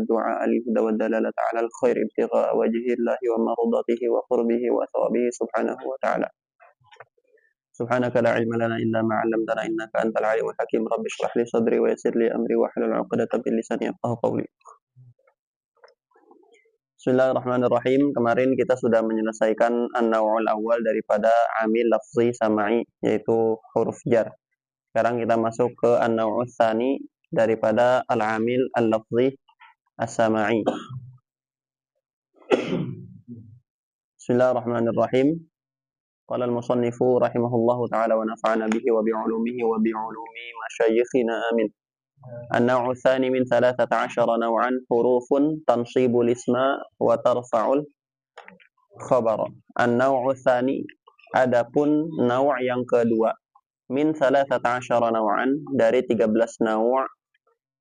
والدعاء للهدى والدلالة على الخير ابتغاء وجه الله ومرضاته وقربه وثوابه سبحانه وتعالى. سبحانك لا علم لنا إلا ما علمتنا إنك أنت العليم الحكيم. رب اشرح لي صدري ويسر لي أمري واحلل عقدة من لساني يفقهوا قولي. Bismillahirrahmanirrahim. Kemarin kita sudah menyelesaikan an-naw'ul awal daripada amil lafzi sama'i, yaitu huruf jar. Sekarang kita masuk ke an-naw'ul tsani daripada al-amil al-lafzi as-sama'i. Bismillahirrahmanirrahim. Qala al-musannifu rahimahullahu ta'ala wa nafa'ana bihi wa bi'ulumihi wa bi'ulumi masyayikhina amin. النوع الثاني من 13 نوعا حروف تنصيب الاسم وترفع الخبر. النوع الثاني adapun naw' yang kedua min 13 naw'an dari 13 naw'.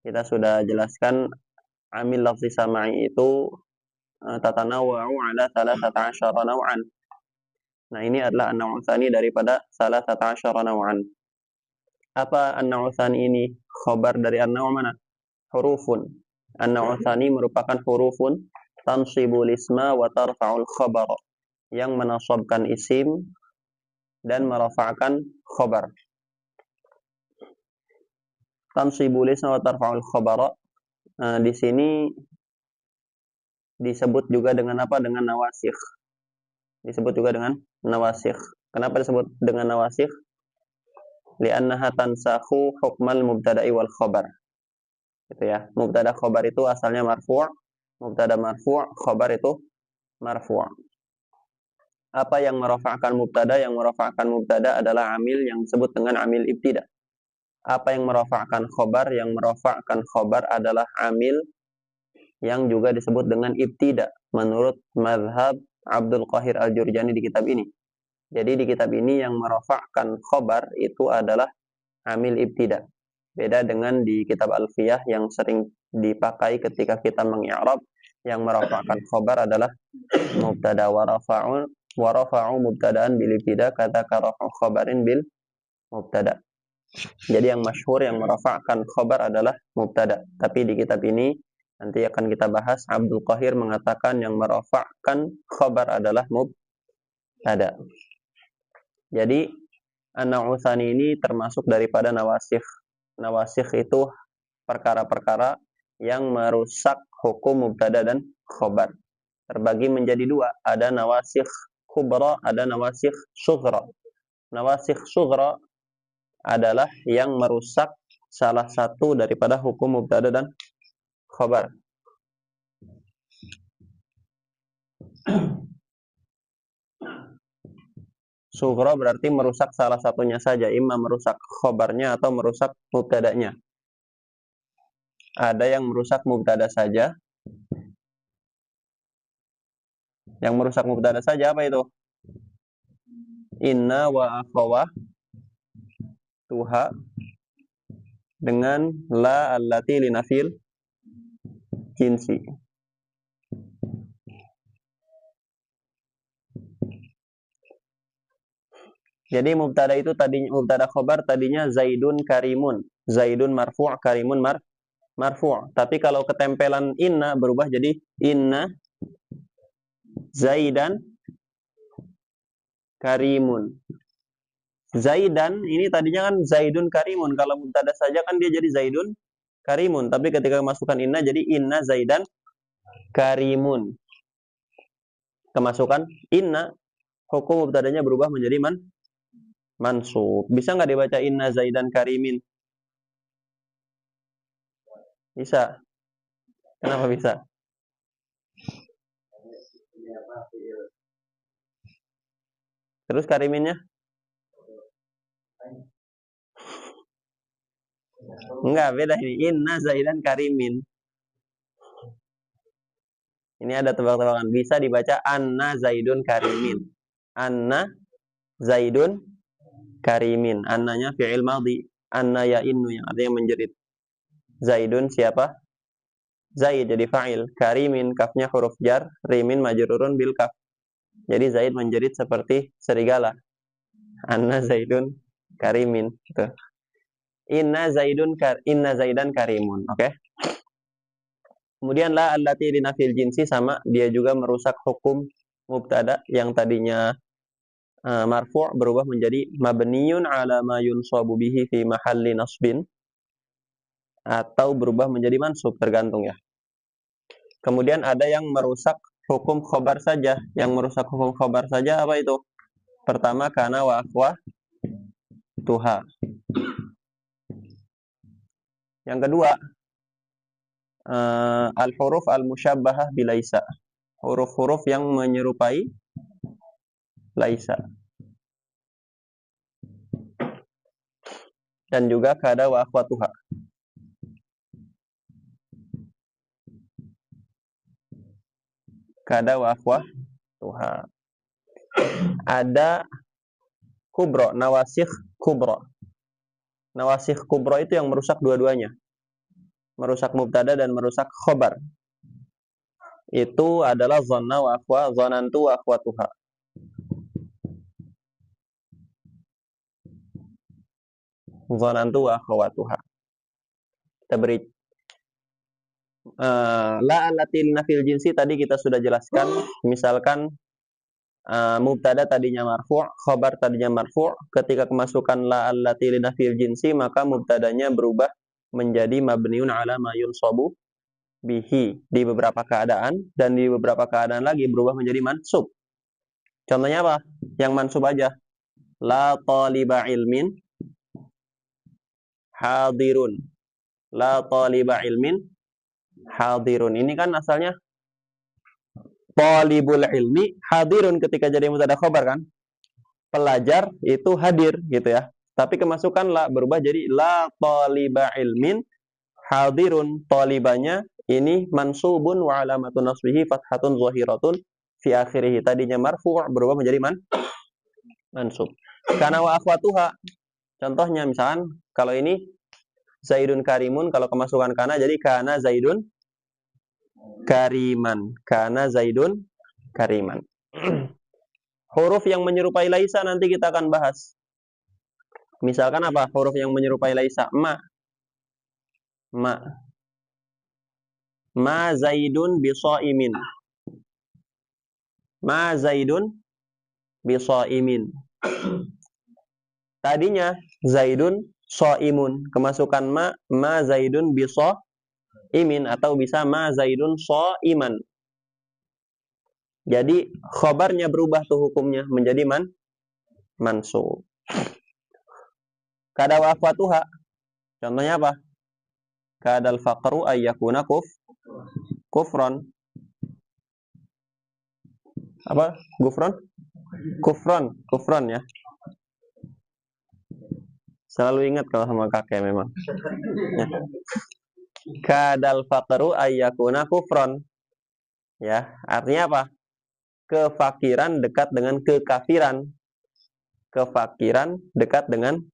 Kita sudah jelaskan amil lafzi sama'i itu tatanawwa'u ala 13 naw'an. Nah, ini adalah an-naw' tsani daripada 13 naw'an. Apa an-naw' tsani ini? Khabar dari an-naw' mana? Hurufun. An-naw' tsani merupakan hurufun tansibul isma wa tarfa'ul khabar, yang menasabkan isim dan merafa'kan khabar. Tansibul isma wa tarfa'ul khabar di sini disebut juga dengan apa? Dengan nawasikh. Disebut juga dengan nawasikh. Kenapa disebut dengan nawasikh? Li'annaha tansakhu hukmal mubtada'i wal khabar. Gitu ya. Mubtada khabar itu asalnya marfu', mubtada marfu', khabar itu marfu'. Apa yang merafa'kan mubtada? Yang merafa'kan mubtada adalah amil yang disebut dengan amil ibtida. Apa yang merafa'kan khabar? Yang merafa'kan khabar adalah amil yang juga disebut dengan ibtida menurut mazhab Abdul Qahir Al-Jurjani di kitab ini. Jadi di kitab ini yang merafa'kan khabar itu adalah amil ibtida. Beda dengan di kitab Alfiyah yang sering dipakai ketika kita mengi'rab, yang merafa'kan khabar adalah mubtada wa rafa'u mubtada'an bil ibtida kata rafa'u khabarin bil mubtada. Jadi yang masyhur yang merafa'kan khabar adalah mubtada. Tapi di kitab ini nanti akan kita bahas, Abdul Qahir mengatakan yang merafa'kan khabar adalah mubtada. Jadi an-naw' tsani ini termasuk daripada nawasikh. Nawasikh itu perkara-perkara yang merusak hukum mubtada dan khabar. Terbagi menjadi dua, ada nawasikh kubra, ada nawasikh sughra. Nawasikh sughra adalah yang merusak salah satu daripada hukum mubtada dan khabar. Sughra berarti merusak salah satunya saja, imma merusak khabarnya atau merusak mubtadanya. Ada yang merusak mubtada saja. Yang merusak mubtada saja apa itu? Inna wa akhawah tuha dengan la allati linafil jinsi. Jadi mubtada itu tadinya mubtada khabar tadinya Zaidun karimun. Zaidun marfu', karimun marfu'. Tapi kalau ketempelan inna berubah jadi inna Zaidan karimun. Zaidan ini tadinya kan Zaidun karimun. Kalau mubtada saja kan dia jadi Zaidun karimun. Tapi ketika masukkan inna jadi inna Zaidan karimun. Kemasukan inna, hukum mubtadanya berubah menjadi mansub. Bisa nggak dibaca inna Zaidan karimin? Bisa. Kenapa bisa? Terus kariminnya? Enggak, beda ini. Inna Zaidan karimin. Ini ada tebak-tebakan. Bisa dibaca anna Zaidun karimin. Anna Zaidun karimin. Annanya fi'il madhi. Anna ya'innu yang artinya menjerit. Zaidun siapa? Zaid jadi fa'il. Karimin kafnya huruf jar. Rimin majrurun bil kaf. Jadi Zaid menjerit seperti serigala. Anna Zaidun karimin. Gitu. Inna Zaidan karimun. Oke? Kemudian la allati linafil jinsi sama, dia juga merusak hukum mubtada yang tadinya marfu' berubah menjadi mabniyun ala ma yunsabu bihi fi mahalli nasbin, atau berubah menjadi mansub, tergantung ya. Kemudian ada yang merusak hukum khobar saja. Yang merusak hukum khobar saja apa itu? Pertama, kana wa akhwa tuha. Yang kedua, al-huruf al-musyabbahah bilaisa. Huruf-huruf yang menyerupai laisa. Dan juga kada wa akhwatuha. Kada wa akhwatuha. Ada kubro, nawasikh kubro. Nawasikh kubro itu yang merusak dua-duanya. Merusak mubtada dan merusak khobar. Itu adalah zonna wa akhwa, zonantu wa akhwatuha. Zonantu wa akhwatuha. Kita beri la allati nafil jinsi tadi kita sudah jelaskan. Misalkan mubtada tadinya marfu', khobar tadinya marfu', ketika kemasukan la allati nafil jinsi maka mubtadanya berubah menjadi mabniun ala ma yunsabu bihi di beberapa keadaan, dan di beberapa keadaan lagi berubah menjadi mansub. Contohnya apa? Yang mansub aja. La taliba ilmin hadirun. La taliba ilmin hadirun. Ini kan asalnya talibul ilmi hadirun, ketika jadi mubtada khobar kan. Pelajar itu hadir gitu ya. Tapi kemasukan la berubah jadi la taliba ilmin hadirun. Talibanya ini mansubun wa alamatun nasbihi fathatun zahiratun fi akhirih. Tadinya marfu' berubah menjadi mansub. Kana wa akhwatuha. Contohnya misalkan kalau ini Zaidun karimun, kalau kemasukan kana jadi kana Zaidun kariman. Kana Zaidun kariman. Huruf yang menyerupai laisa nanti kita akan bahas. Misalkan apa? Huruf yang menyerupai laisa. Ma. Ma Zaidun bisaimin. Ma Zaidun bisaimin. Tadinya Zaidun shaimun, kemasukan ma Zaidun bisaimin, atau bisa ma Zaidun shaiman. Jadi khobarnya berubah tuh hukumnya menjadi mansub. Kada wa akhwatuha. Contohnya apa? Kadal faqru ayyakuna kufron. Apa? Kufron ya. Selalu ingat kalau sama kakek memang. Kadal faqru ayyakuna kufron. Ya, artinya apa? Kefakiran dekat dengan kekafiran. Kefakiran dekat dengan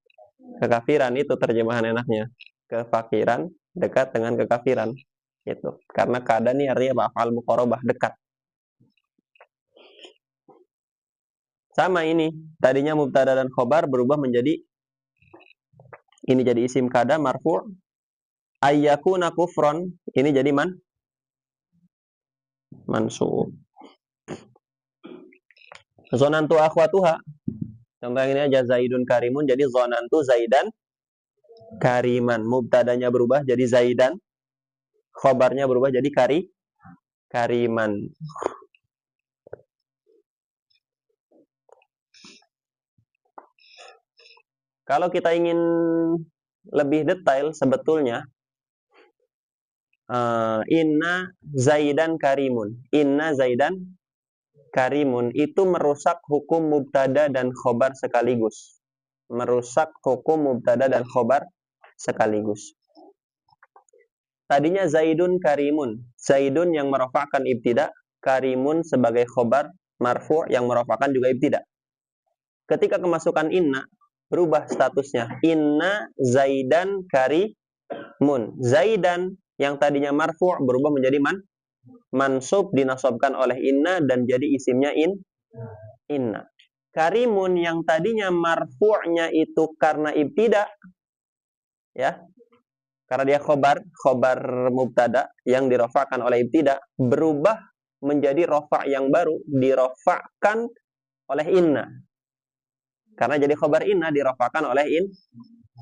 kekafiran, itu terjemahan enaknya. Kefakiran dekat dengan kekafiran. Itu. Karena kada nih artinya apa? Al muqarabah, dekat. Sama ini, tadinya mubtada dan khobar berubah menjadi ini jadi isim kada marfu'. Ayyakuna kufron, ini jadi mansub. Zonantu akhwatuha. Contoh ini aja, Zaidun karimun jadi zonantu Zaidan kariman. Mubtadanya berubah jadi Zaidan, khobarnya berubah jadi kariman. Kalau kita ingin lebih detail sebetulnya, inna Zaidan karimun. Inna Zaidan karimun itu merusak hukum mubtada dan khobar sekaligus. Merusak hukum mubtada dan khobar sekaligus. Tadinya Zaidun karimun. Zaidun yang merofakkan ibtida, karimun sebagai khobar marfu' yang merofakkan juga ibtida. Ketika kemasukan inna, berubah statusnya. Inna Zaidan karimun. Zaidan yang tadinya marfu' berubah menjadi mansub, dinasobkan oleh inna dan jadi isimnya inna. Karimun yang tadinya marfu'nya itu karena ibtida, ya. Karena dia khobar mubtada yang dirofakkan oleh ibtida, berubah menjadi rofa yang baru, dirofakkan oleh inna. Karena jadi khobar inna dirofakkan oleh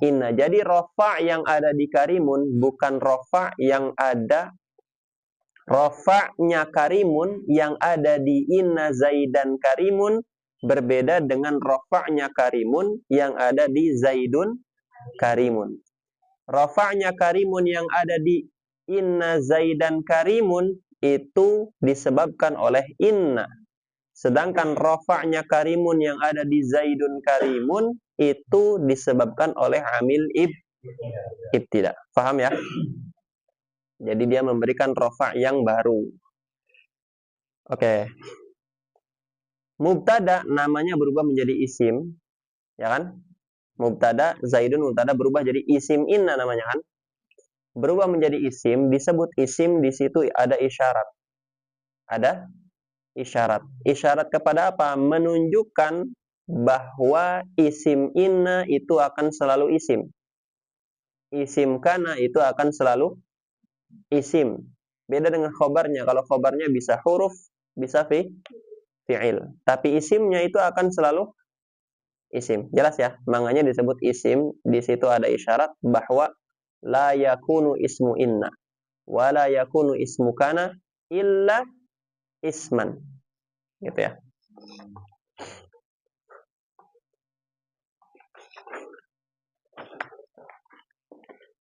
inna. Jadi rofa yang ada di karimun bukan rofa yang ada, rofa'nya karimun yang ada di inna zaidan karimun berbeda dengan rofa'nya karimun yang ada di zaidun karimun. Rofa'nya karimun yang ada di inna zaidan karimun itu disebabkan oleh inna. Sedangkan rofa'nya karimun yang ada di zaidun karimun itu disebabkan oleh amil ibtida. Paham ya? Jadi dia memberikan rofa yang baru. Oke. Mubtada namanya berubah menjadi isim, ya kan? Mubtada zaidun mubtada berubah jadi isim inna namanya kan? Berubah menjadi isim, disebut isim, di situ ada isyarat. Ada isyarat. Isyarat kepada apa? Menunjukkan bahwa isim inna itu akan selalu isim. Isim kana itu akan selalu isim. Beda dengan khobarnya. Kalau khobarnya bisa huruf, bisa fi'il. Tapi isimnya itu akan selalu isim. Jelas ya? Makanya disebut isim. Di situ ada isyarat bahwa la yakunu ismu inna wa la yakunu ismu kana illa isman. Gitu ya.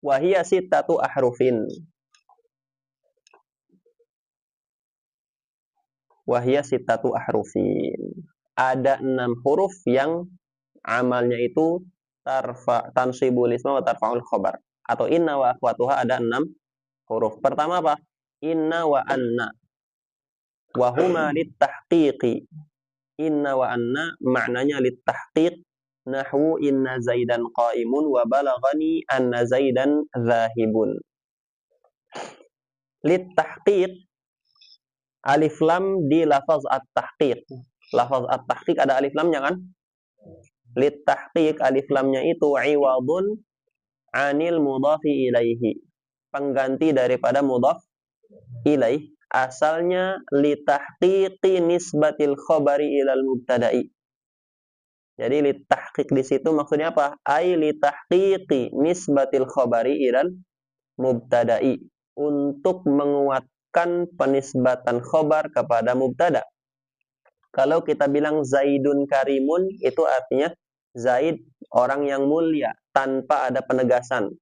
Wahia sittatu ahrufin. Wahia sittatu ahrufin. Ada 6 huruf yang amalnya itu tansibul isma wa tarfa'ul khobar. Atau inna wa akhwatuha ada 6 huruf. Pertama apa? Inna wa anna. Wahuma littahqiqi. Inna wa anna maknanya littahqiq. Nahwu inna zaidan qaimun wa balagani anna zaidan zahibun. Littahqiq alif lam di lafaz at-tahqiq. Lafaz at-tahqiq ada alif lamnya kan? Littahqiq alif lamnya itu iwadun anil mudhafi ilaihi. Pengganti daripada mudhaf ilaih. Asalnya litahqiqi nisbatil khabari ilal mubtada'i. Jadi litahqiq di situ maksudnya apa? Ai litahqiqi nisbatil khabari ilal mubtada'i. Untuk menguatkan penisbatan khobar kepada mubtada. Kalau kita bilang Zaidun karimun, itu artinya Zaid orang yang mulia tanpa ada penegasan.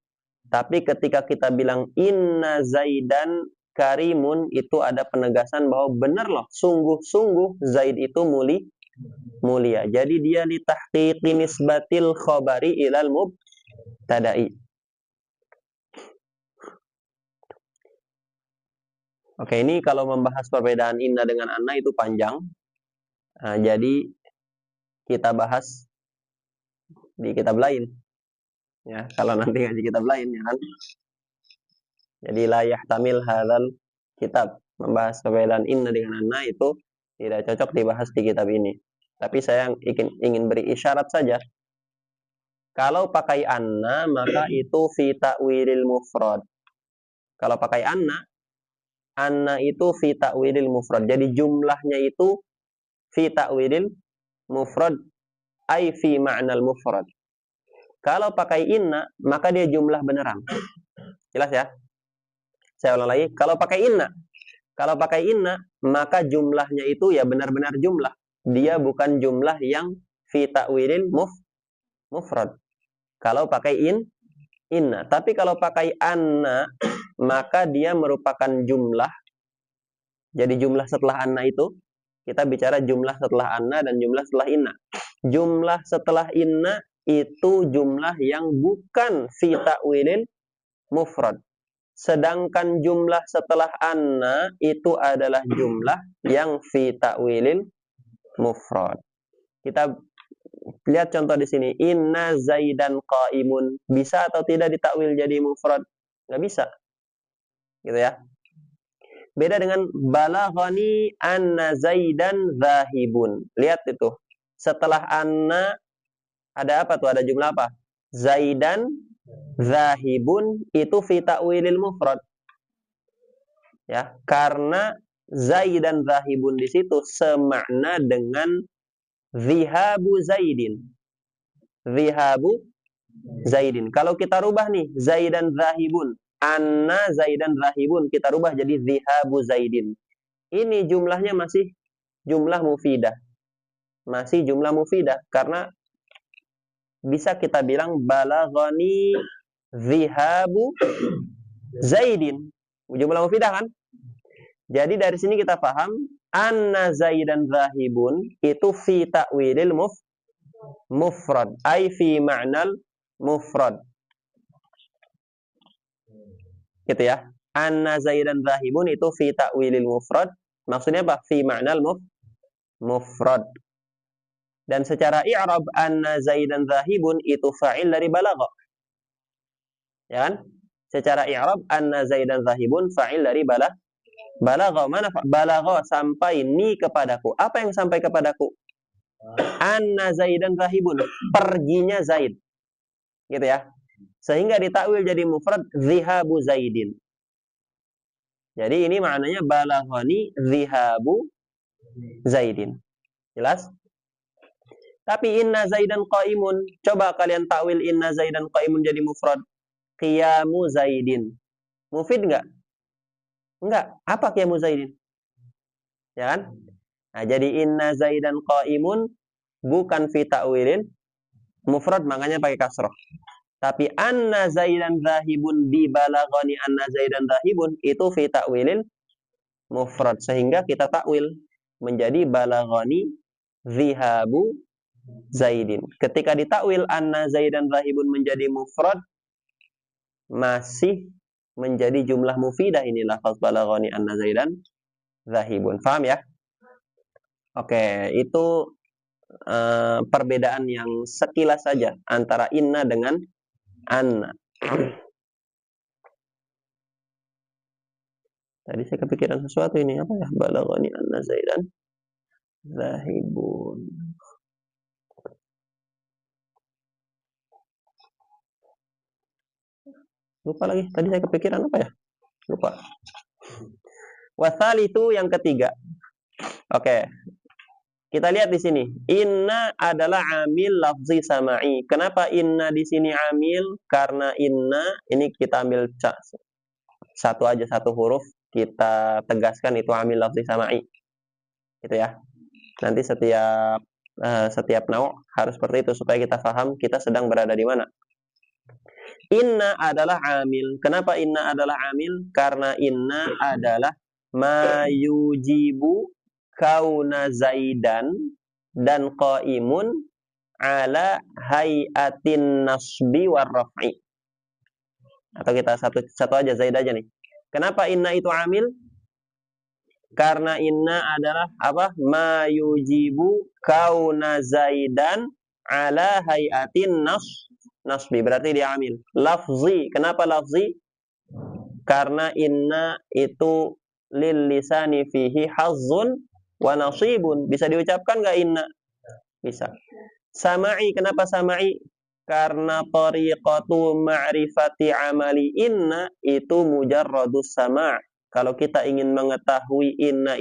Tapi ketika kita bilang inna Zaidan karimun, itu ada penegasan bahwa benar loh, sungguh-sungguh Zaid itu mulia. Jadi dia litahqiqi nisbatil khabari ilal mubtada'i. Oke, ini kalau membahas perbedaan inna dengan anna itu panjang. Nah, jadi kita bahas di kitab lain. Ya, kalau nanti ngaji kitab lain ya kan. Jadi la yahtamil hadzal kitab. Membahas perbedaan inna dengan anna itu tidak cocok dibahas di kitab ini. Tapi saya ingin beri isyarat saja. Kalau pakai anna maka itu fi ta'wilil mufrad. Kalau pakai anna itu fi ta'wilil mufrad. Jadi jumlahnya itu fi ta'wilil mufrad ai fi ma'nal mufrad. Kalau pakai inna maka dia jumlah beneran. Jelas ya? Saya ulang lagi, kalau pakai inna maka jumlahnya itu ya benar-benar jumlah. Dia bukan jumlah yang fi ta'wilil mufrad. Kalau pakai inna, tapi kalau pakai anna maka dia merupakan jumlah. Jadi jumlah setelah anna itu kita bicara jumlah setelah anna dan jumlah setelah inna. Jumlah setelah inna itu jumlah yang bukan fi ta'wilil mufrad. Sedangkan jumlah setelah anna itu adalah jumlah yang fi ta'wilil mufrad. Kita lihat contoh di sini. Inna zaidan qaimun. Bisa atau tidak ditakwil jadi mufrad? Nggak bisa. Gitu ya. Beda dengan balaghani anna zaidan zahibun. Lihat itu. Setelah anna ada apa tuh? Ada jumlah apa? Zaidan Zahibun itu fi ta'wilil mufrad. Ya, karena Zaid dan zahibun di situ semakna dengan zihabu Zaidin. Zihabu Zaidin. Kalau kita rubah nih, Zaidan zahibun. Anna Zaidan zahibun. Kita rubah jadi zihabu Zaidin. Ini jumlahnya masih jumlah mufidah. Masih jumlah mufidah. Karena bisa kita bilang balaghani zihabu Zaidin. Jumlah mufidah kan? Jadi dari sini kita paham anna Zaidan zahibun itu fi ta'wilil mufrad. Ay fi ma'nal mufrad. Gitu ya. Anna Zaidan zahibun itu fi ta'wilil mufrad. Maksudnya apa? Fi ma'nal mufrad. Dan secara i'rab anna Zaidan zahibun itu fa'il dari balagha. Ya kan? Secara i'rab anna Zaidan zahibun fa'il dari balagha. Mana balagha sampai ni kepadaku. Apa yang sampai kepadaku? Anna Zaidan zahibun. Perginya Zaid. Gitu ya. Sehingga ditakwil jadi mufrad zihabu Zaidin. Jadi ini maknanya balaghani zihabu Zaidin. Jelas? Tapi inna Zaidan qaimun. Coba kalian takwil inna Zaidan qaimun jadi mufrad. Qiyamu Zaidin. Mufid enggak? Enggak. Apa qiyamu Zaidin? Ya kan? Nah, jadi inna Zaidan qaimun bukan fi ta'wilin mufrad, makanya pakai kasroh. Tapi anna Zaidan zahibun di balaghani anna Zaidan zahibun itu fi ta'wilin mufrad, sehingga kita takwil menjadi balaghani zihabu Zaidin. Ketika ditakwil anna Zaidan zahibun menjadi mufrad, masih menjadi jumlah mufidah ini lafaz balaghani anna Zaidan zahibun. Paham ya? Oke, itu perbedaan yang sekilas saja antara inna dengan anna. Tadi saya kepikiran sesuatu ini, apa ya? Balaghani anna Zaidan zahibun. Lupa lagi. Tadi saya kepikiran apa ya? Lupa. Wasal itu yang ketiga. Oke. Kita lihat di sini. Inna adalah amil lafzi sama'i. Kenapa inna di sini amil? Karena inna ini kita ambil satu aja, satu huruf kita tegaskan itu amil lafzi sama'i. Gitu ya. Nanti setiap nau harus seperti itu supaya kita paham kita sedang berada di mana. Inna adalah amil. Kenapa inna adalah amil? Karena inna adalah mayujibu kauna Zaidan dan qaimun ala hayatin nasbi war raf'i. Atau kita satu aja Zaid aja nih. Kenapa inna itu amil? Karena inna adalah apa? Mayujibu kauna Zaidan ala hayatin nasbi. Berarti dia amil. Lafzi. Kenapa lafzi? Karena inna itu lil lisani fihi hazzun wa nasibun. Bisa diucapkan nggak inna? Bisa. Sama'i, kenapa sama'i? Karena tariqatu ma'rifati amali inna itu mujarradus sama'. Kalau kita ingin mengetahui inna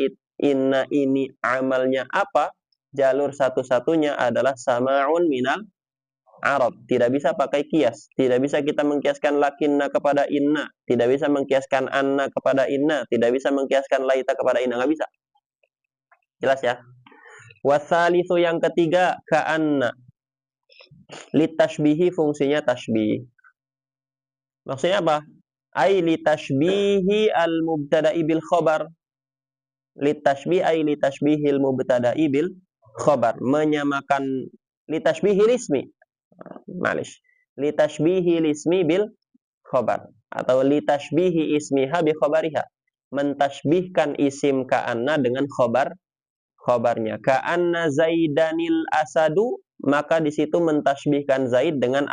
ini amalnya apa, jalur satu-satunya adalah sama'un minal Arab. Tidak bisa pakai kias. Tidak bisa kita mengkiaskan lakinna kepada inna. Tidak bisa mengkiaskan anna kepada inna. Tidak bisa mengkiaskan laita kepada inna. Nggak bisa. Jelas ya? Wasalisu yang ketiga, ka'anna. Litashbihi fungsinya tashbih. Maksudnya apa? Ay litashbihi al-mubtada'i bil khobar. Litashbih ay litashbihil mubtada'i bil khobar. Menyamakan litashbihil ismi. Malish. Litashbihil ismi bil khobar. Atau litashbihi ismiha bi khobariha. Mentashbihkan isim ka'anna dengan khobarnya. Ka'anna Zaidanil asadu, maka di situ mentashbihkan Zaid dengan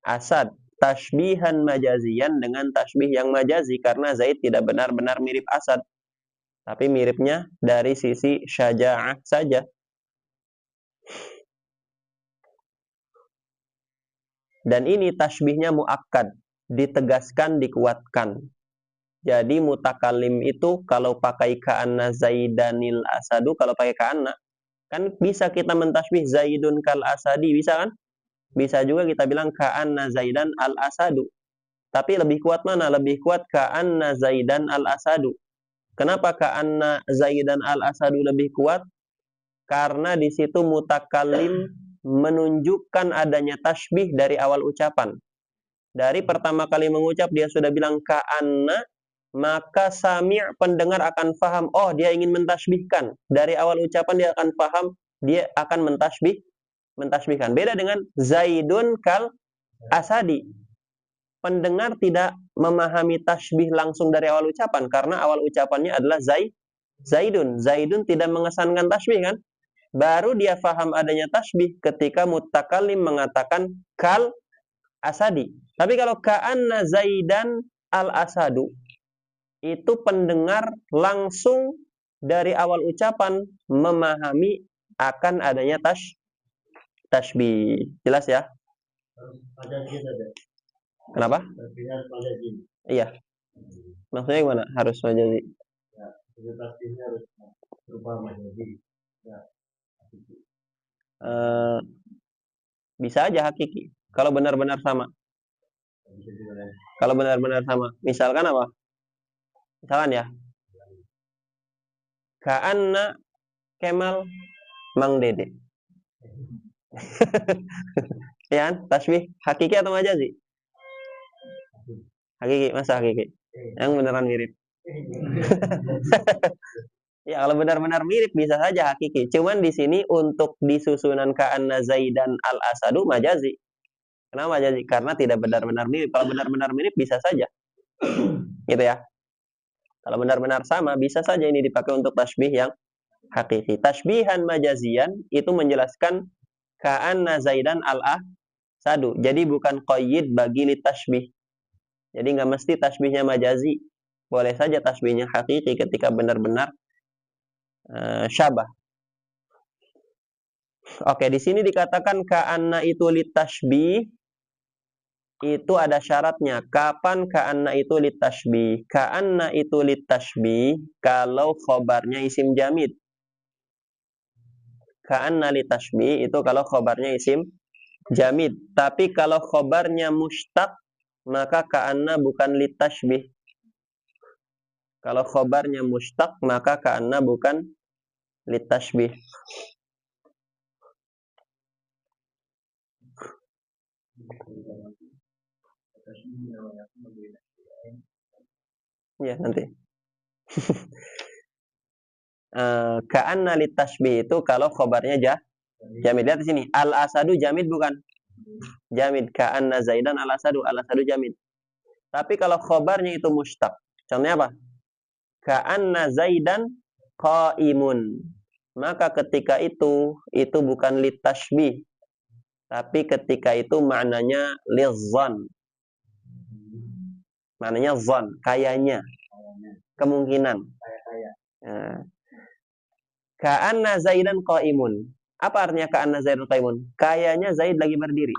asad. Tashbihan majazian dengan tashbih yang majazi, karena Zaid tidak benar-benar mirip asad. Tapi miripnya dari sisi syaja'ah saja. Dan ini tasbihnya muakkad, ditegaskan, dikuatkan. Jadi mutakallim itu kalau pakai ka'anna zaidanil asadu, kalau pakai ka'anna, kan bisa kita mentasbih zaidun kal asadi, bisa kan? Bisa juga kita bilang ka'anna zaidan al asadu. Tapi lebih kuat mana? Lebih kuat ka'anna zaidan al asadu. Kenapa ka'anna zaidan al asadu lebih kuat? Karena di situ mutakallim menunjukkan adanya tasbih dari awal ucapan. Dari pertama kali mengucap dia sudah bilang ka'anna, maka sami' pendengar akan faham, oh dia ingin mentasbihkan. Dari awal ucapan dia akan faham, dia akan mentasbihkan. Beda dengan zaidun kal asadi. Pendengar tidak memahami tasbih langsung dari awal ucapan karena awal ucapannya adalah zaidun. Zaidun tidak mengesankan tasbih kan? Baru dia faham adanya tasbih ketika mutakallim mengatakan kal asadi. Tapi kalau ka'anna zaidan al asadu, itu pendengar langsung dari awal ucapan memahami akan adanya tasbih. Jelas ya? Kenapa? Iya. Maksudnya gimana? Harus majazi. Bisa aja hakiki. Kalau benar-benar sama. Kalau benar-benar sama. Misalkan apa? Misalkan ya. Ka'anna Kemal Mang Dede. Ya kan? Tasbih hakiki atau majazi? Hakiki, masa hakiki? Yang beneran mirip. Ya kalau benar-benar mirip bisa saja hakiki. Cuman di sini untuk disusunan ka'anna zaidan al asadu majazi. Kenapa majazi? Karena tidak benar-benar mirip. Kalau benar-benar mirip bisa saja. Gitu ya. Kalau benar-benar sama bisa saja ini dipakai untuk tasbih yang hakiki. Tasbihan majazian itu menjelaskan ka'anna zaidan al asadu. Jadi bukan qayyid bagi li tasbih. Jadi nggak mesti tasbihnya majazi. Boleh saja tasbihnya hakiki ketika benar-benar syabah. Oke, di sini dikatakan ka'anna itu litasbih, itu ada syaratnya. Kapan ka'anna itu litasbih? Ka'anna itu litasbih kalau khobarnya isim jamid. Ka'anna litasbih itu kalau khobarnya isim jamid. Tapi kalau khobarnya mustaq, maka ka'anna bukan litasbih. Kalau khobarnya mustaq, maka ka'anna bukan litasbih. Ya, nanti. Ka'anna litasbih itu kalau khobarnya jamid. Lihat di sini. Al-asadu jamid bukan? Jamid. Ka'anna zaidan al-asadu. Al-asadu jamid. Tapi kalau khobarnya itu mustaq. Contohnya apa? Ka'anna zaidan qa'imun. Maka ketika itu bukan litasbih. Tapi ketika itu maknanya lizzan. Maknanya zan. Kayaknya. Kemungkinan. Ka'anna zaidan qa'imun. Apa artinya ka'anna zaidan qa'imun? Kayaknya Zaid lagi berdiri.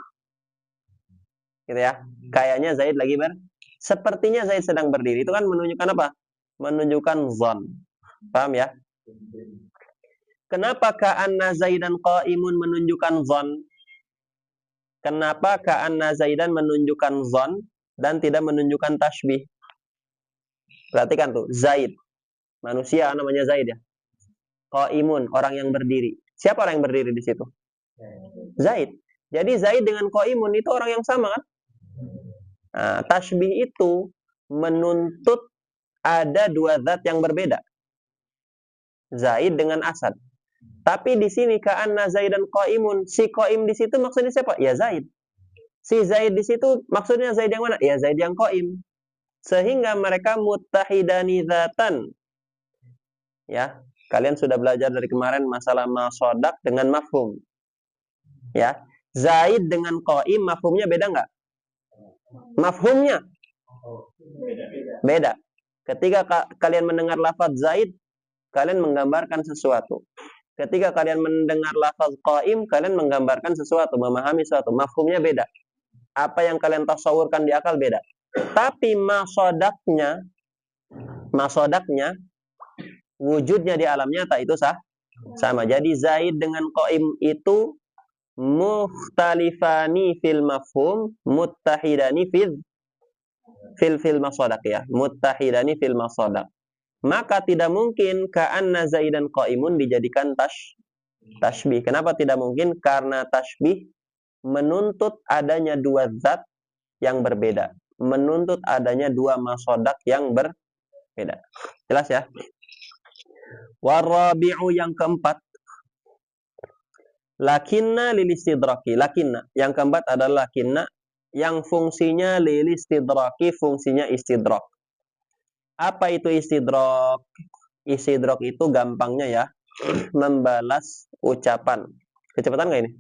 Gitu ya. Kayaknya Zaid lagi sepertinya Zaid sedang berdiri. Itu kan menunjukkan apa? Menunjukkan zan. Paham ya? Kenapa ka'anna zaidan qa'imun menunjukkan zan? Kenapa ka'anna zaidan menunjukkan zan dan tidak menunjukkan tasbih? Perhatikan tuh, Zaid. Manusia namanya Zaid ya. Qa'imun, orang yang berdiri. Siapa orang yang berdiri di situ? Zaid. Jadi Zaid dengan qa'imun itu orang yang sama kan? Nah, tasbih itu menuntut ada dua zat yang berbeda. Zaid dengan Asad. Tapi di sini ka'anna Zaidan qa'imun, si qa'im di situ maksudnya siapa? Ya Zaid. Si Zaid di situ maksudnya Zaid yang mana? Ya Zaid yang qa'im. Sehingga mereka muttahidani dzatan. Ya, kalian sudah belajar dari kemarin masalah masodak dengan mafhum. Ya, Zaid dengan qa'im mafhumnya beda nggak? Mafhumnya beda. Ketika kalian mendengar lafaz Zaid, kalian menggambarkan sesuatu. Ketika kalian mendengar lafaz qa'im, kalian menggambarkan sesuatu, memahami sesuatu. Mafhumnya beda. Apa yang kalian tasawurkan di akal beda. Tapi masodaknya, wujudnya di alam nyata itu sama. Jadi Zaid dengan Qaim itu mukhtalifani fil mafhum, muttahidani fil masodak ya. Muttahidani fil masodak. Maka tidak mungkin ka'anna Zaidan Qaimun dijadikan tashbih. Kenapa tidak mungkin? Karena tashbih menuntut adanya dua zat yang berbeda. Menuntut adanya dua masodak yang berbeda. Jelas ya? Warabi'u yang keempat. Lakinna lil istidraki. Lakinna. Yang keempat adalah lakinna yang fungsinya lil istidraki, fungsinya istidrak. Apa itu istidrak? Istidrak itu gampangnya ya, membalas ucapan. Kecepatan nggak ini?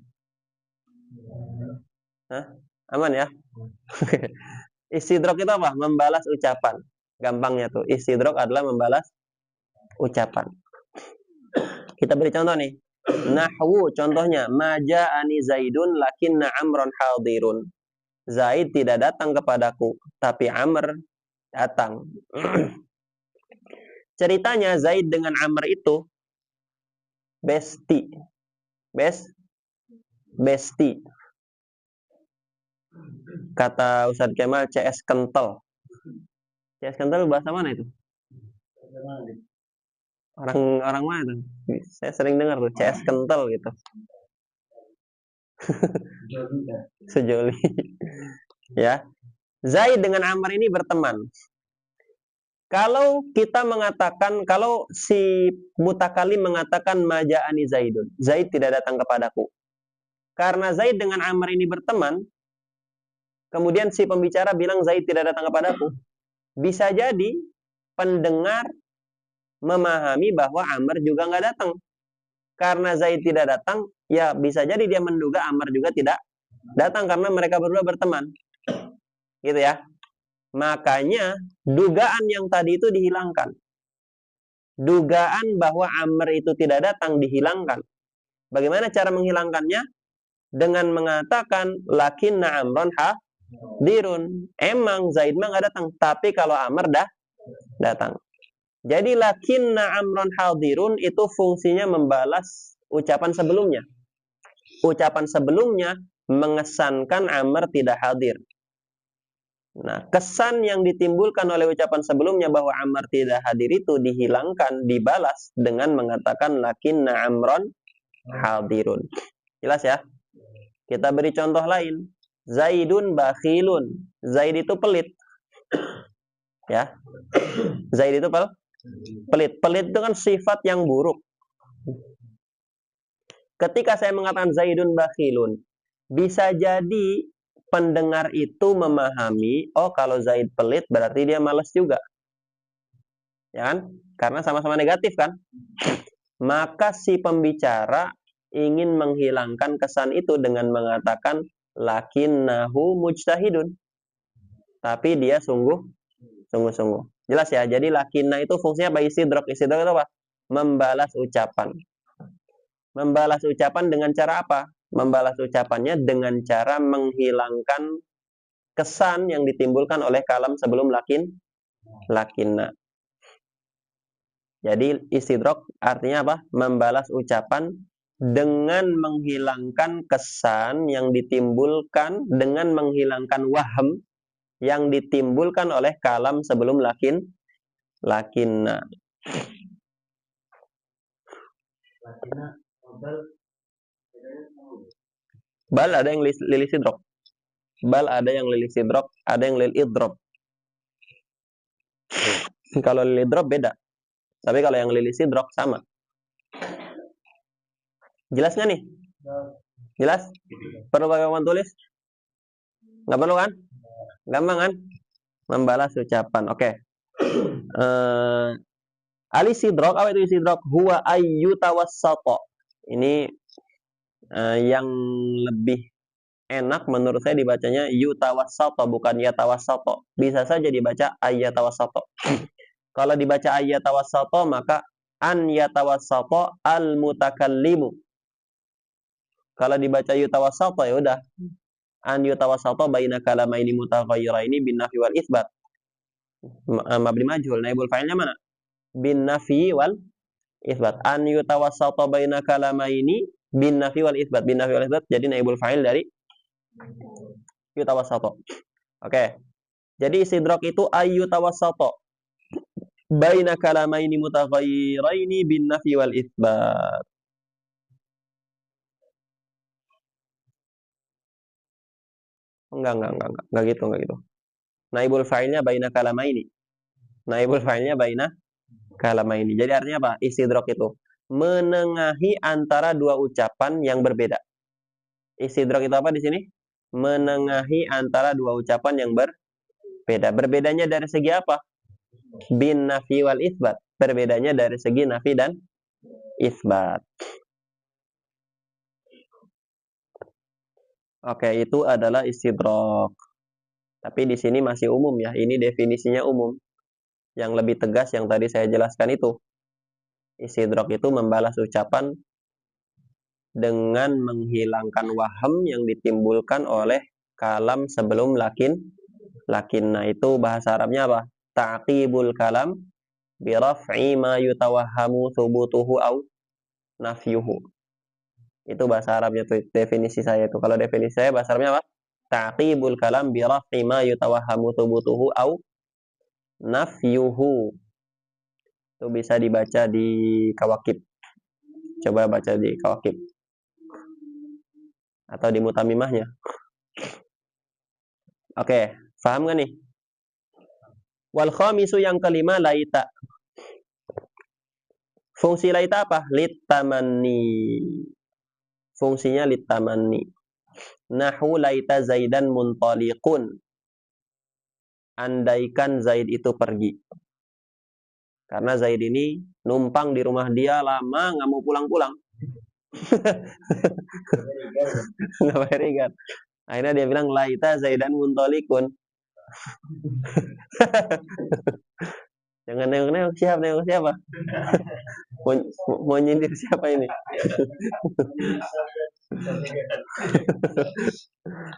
Hah? Aman ya? Istidrak itu apa? Membalas ucapan. Gampangnya tuh. Istidrak adalah membalas ucapan. Kita beri contoh nih. Nahwu contohnya. Maja'ani Zaidun lakinna Amron hadirun. Zaid tidak datang kepadaku, tapi Amr datang. Ceritanya Zaid dengan Amr itu bestie. Bestie. Kata Ustadz Kemal, CS kental. CS kental bahasa mana itu? Orang mana itu? Saya sering dengar tuh CS kental gitu. Sejoli. Ya. Zaid dengan Amr ini berteman. Kalau kita mengatakan, kalau si mutakalim mengatakan maja'ani Zaidun, Zaid tidak datang kepadaku. Karena Zaid dengan Amr ini berteman, kemudian si pembicara bilang Zaid tidak datang kepadaku. Bisa jadi pendengar memahami bahwa Amr juga nggak datang. Karena Zaid tidak datang, ya bisa jadi dia menduga Amr juga tidak datang karena mereka berdua berteman. Gitu ya. Makanya dugaan yang tadi itu dihilangkan. Dugaan bahwa Amr itu tidak datang dihilangkan. Bagaimana cara menghilangkannya? Dengan mengatakan lakinna Amron hadirun. Emang Zaid mah nggak datang, tapi kalau Amr datang. Jadi lakinna Amron hadirun itu fungsinya membalas ucapan sebelumnya. Ucapan sebelumnya mengesankan Amr tidak hadir. Nah, kesan yang ditimbulkan oleh ucapan sebelumnya bahwa Amr tidak hadir itu dihilangkan, dibalas dengan mengatakan lakinna Amron hadirun. Jelas ya? Kita beri contoh lain. Zaidun bakhilun. Zaid itu pelit. Ya. Zaid itu pelit. Pelit itu kan sifat yang buruk. Ketika saya mengatakan Zaidun bakhilun, bisa jadi pendengar itu memahami, oh kalau Zaid pelit berarti dia malas juga. Ya kan? Karena sama-sama negatif kan? Maka si pembicara ingin menghilangkan kesan itu dengan mengatakan lakinnahu mujtahidun. Tapi dia sungguh-sungguh. Jelas ya? Jadi lakinna itu fungsinya apa? Istidrak. Istidrak itu apa? Membalas ucapan. Membalas ucapan dengan cara apa? Membalas ucapannya dengan cara menghilangkan kesan yang ditimbulkan oleh kalam sebelum lakinna. Jadi istidrak artinya apa? Membalas ucapan dengan menghilangkan kesan yang ditimbulkan, dengan menghilangkan waham yang ditimbulkan oleh kalam sebelum lakinna. Bal ada yang lil istidrak. Bal ada yang lil istidrak, ada yang lil idrob. Kalau lil idrob beda. Tapi kalau yang lil istidrak sama. Jelas nggak nih? Jelas? Perlu pakai papan tulis? Nggak perlu kan? Gampang kan? Membalas ucapan. Oke. Al-istidrak, apa itu istidrak? Huwa ayyutawassata. Ini yang lebih enak menurut saya dibacanya yutawassata, bukan yatawassata. Bisa saja dibaca ayyatawassata. Kalau dibaca ayyatawassata maka an yatawassata al-mutakallimu. Kalau dibaca yutawassata ya udah an yutawassata baina kalamaini mutaghayyiraini bin nafi wal itsbat. Mabni majhul, naibul fa'ilnya mana? Bin nafi wal itsbat. An yutawassata baina kalamaini bin nafi wal itsbat. Bin nafi wal itsbat jadi naibul fa'il dari yutawassata. Oke. Jadi istidrak itu ayyutawassata baina kalamaini mutaghayyiraini bin nafi wal itsbat. Enggak gitu. Naibul fa'ilnya baina kalamaini. Naibul fa'ilnya baina kalamaini. Jadi artinya apa? Istidrak itu menengahi antara dua ucapan yang berbeda. Istidrak itu apa di sini? Menengahi antara dua ucapan yang berbeda. Berbedanya dari segi apa? Bin nafi wal itsbat. Berbedanya dari segi nafi dan itsbat. Oke, itu adalah istidrak. Tapi di sini masih umum ya. Ini definisinya umum. Yang lebih tegas yang tadi saya jelaskan itu. Istidrak itu membalas ucapan dengan menghilangkan waham yang ditimbulkan oleh kalam sebelum lakin. Nah, itu bahasa Arabnya apa? Ta'qibul kalam bi raf'i ma yutawahhamu thubutuhu au nafyuhu. Itu bahasa Arabnya tuh, definisi saya itu. Kalau definisi saya bahasa Arabnya apa? Ta'qibul kalam bi raf'i ma yutawahhamu thubutuhu au nafyuhu. Itu bisa dibaca di Kawakib. Coba baca di Kawakib. Atau di Mutamimahnya. Oke, paham nggak nih? Wal khamisu yang kelima laita. Fungsi laita apa? Litamanni. Fungsinya litamanni. Nahu laita Zaidan muntaliqun. Andaikan Zaid itu pergi. Karena Zaid ini numpang di rumah dia lama, nggak mau pulang-pulang. Nggak bayar. Akhirnya dia bilang laita Zaidan muntaliqun. Jangan nengok-nengok siapa? Mau nyindir siapa ini?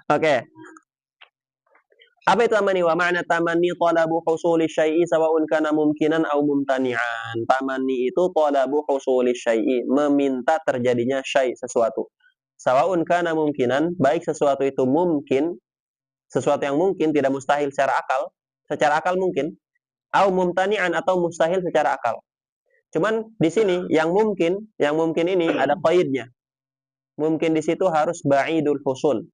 Oke. Apa itu tamani? Wa ma'na tamani talabu husuli syai'i sawa'un kana mumkinan aw mumtani'an. Tamani itu talabu husuli syai'i, meminta terjadinya syai' sesuatu. Sawa'un kana mumkinan, baik sesuatu itu mungkin, sesuatu yang mungkin tidak mustahil secara akal mungkin, aw mumtani'an atau mustahil secara akal. Cuman di sini yang mungkin ini ada qaidnya. Mungkin di situ harus ba'idul husul.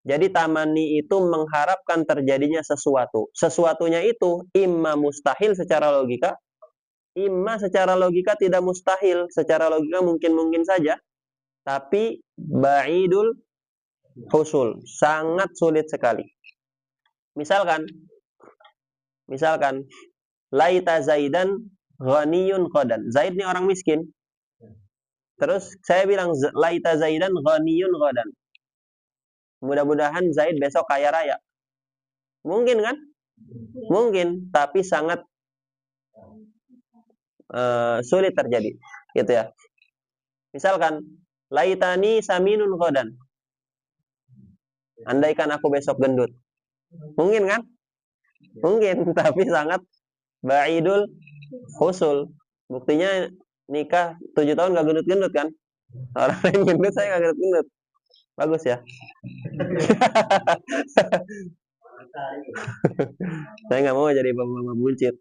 Jadi tamani itu mengharapkan terjadinya sesuatu. Sesuatunya itu imma mustahil secara logika, imma secara logika tidak mustahil. Secara logika mungkin-mungkin saja, tapi ba'idul husul, sangat sulit sekali. Misalkan laita Zaidan ghaniyun qadan. Zaid ini orang miskin. Terus saya bilang laita Zaidan ghaniyun qadan. Mudah-mudahan Zaid besok kaya raya. Mungkin kan? Mungkin, tapi sangat sulit terjadi, gitu ya. Misalkan, laitani saminun qadan. Andaikan aku besok gendut. Mungkin kan? Mungkin, tapi sangat ba'idul husul. Buktinya nikah 7 tahun gak gendut-gendut kan? Orang lain gendut, saya gak gendut-gendut. Bagus ya. Saya nggak mau jadi bapak-bapak buncit.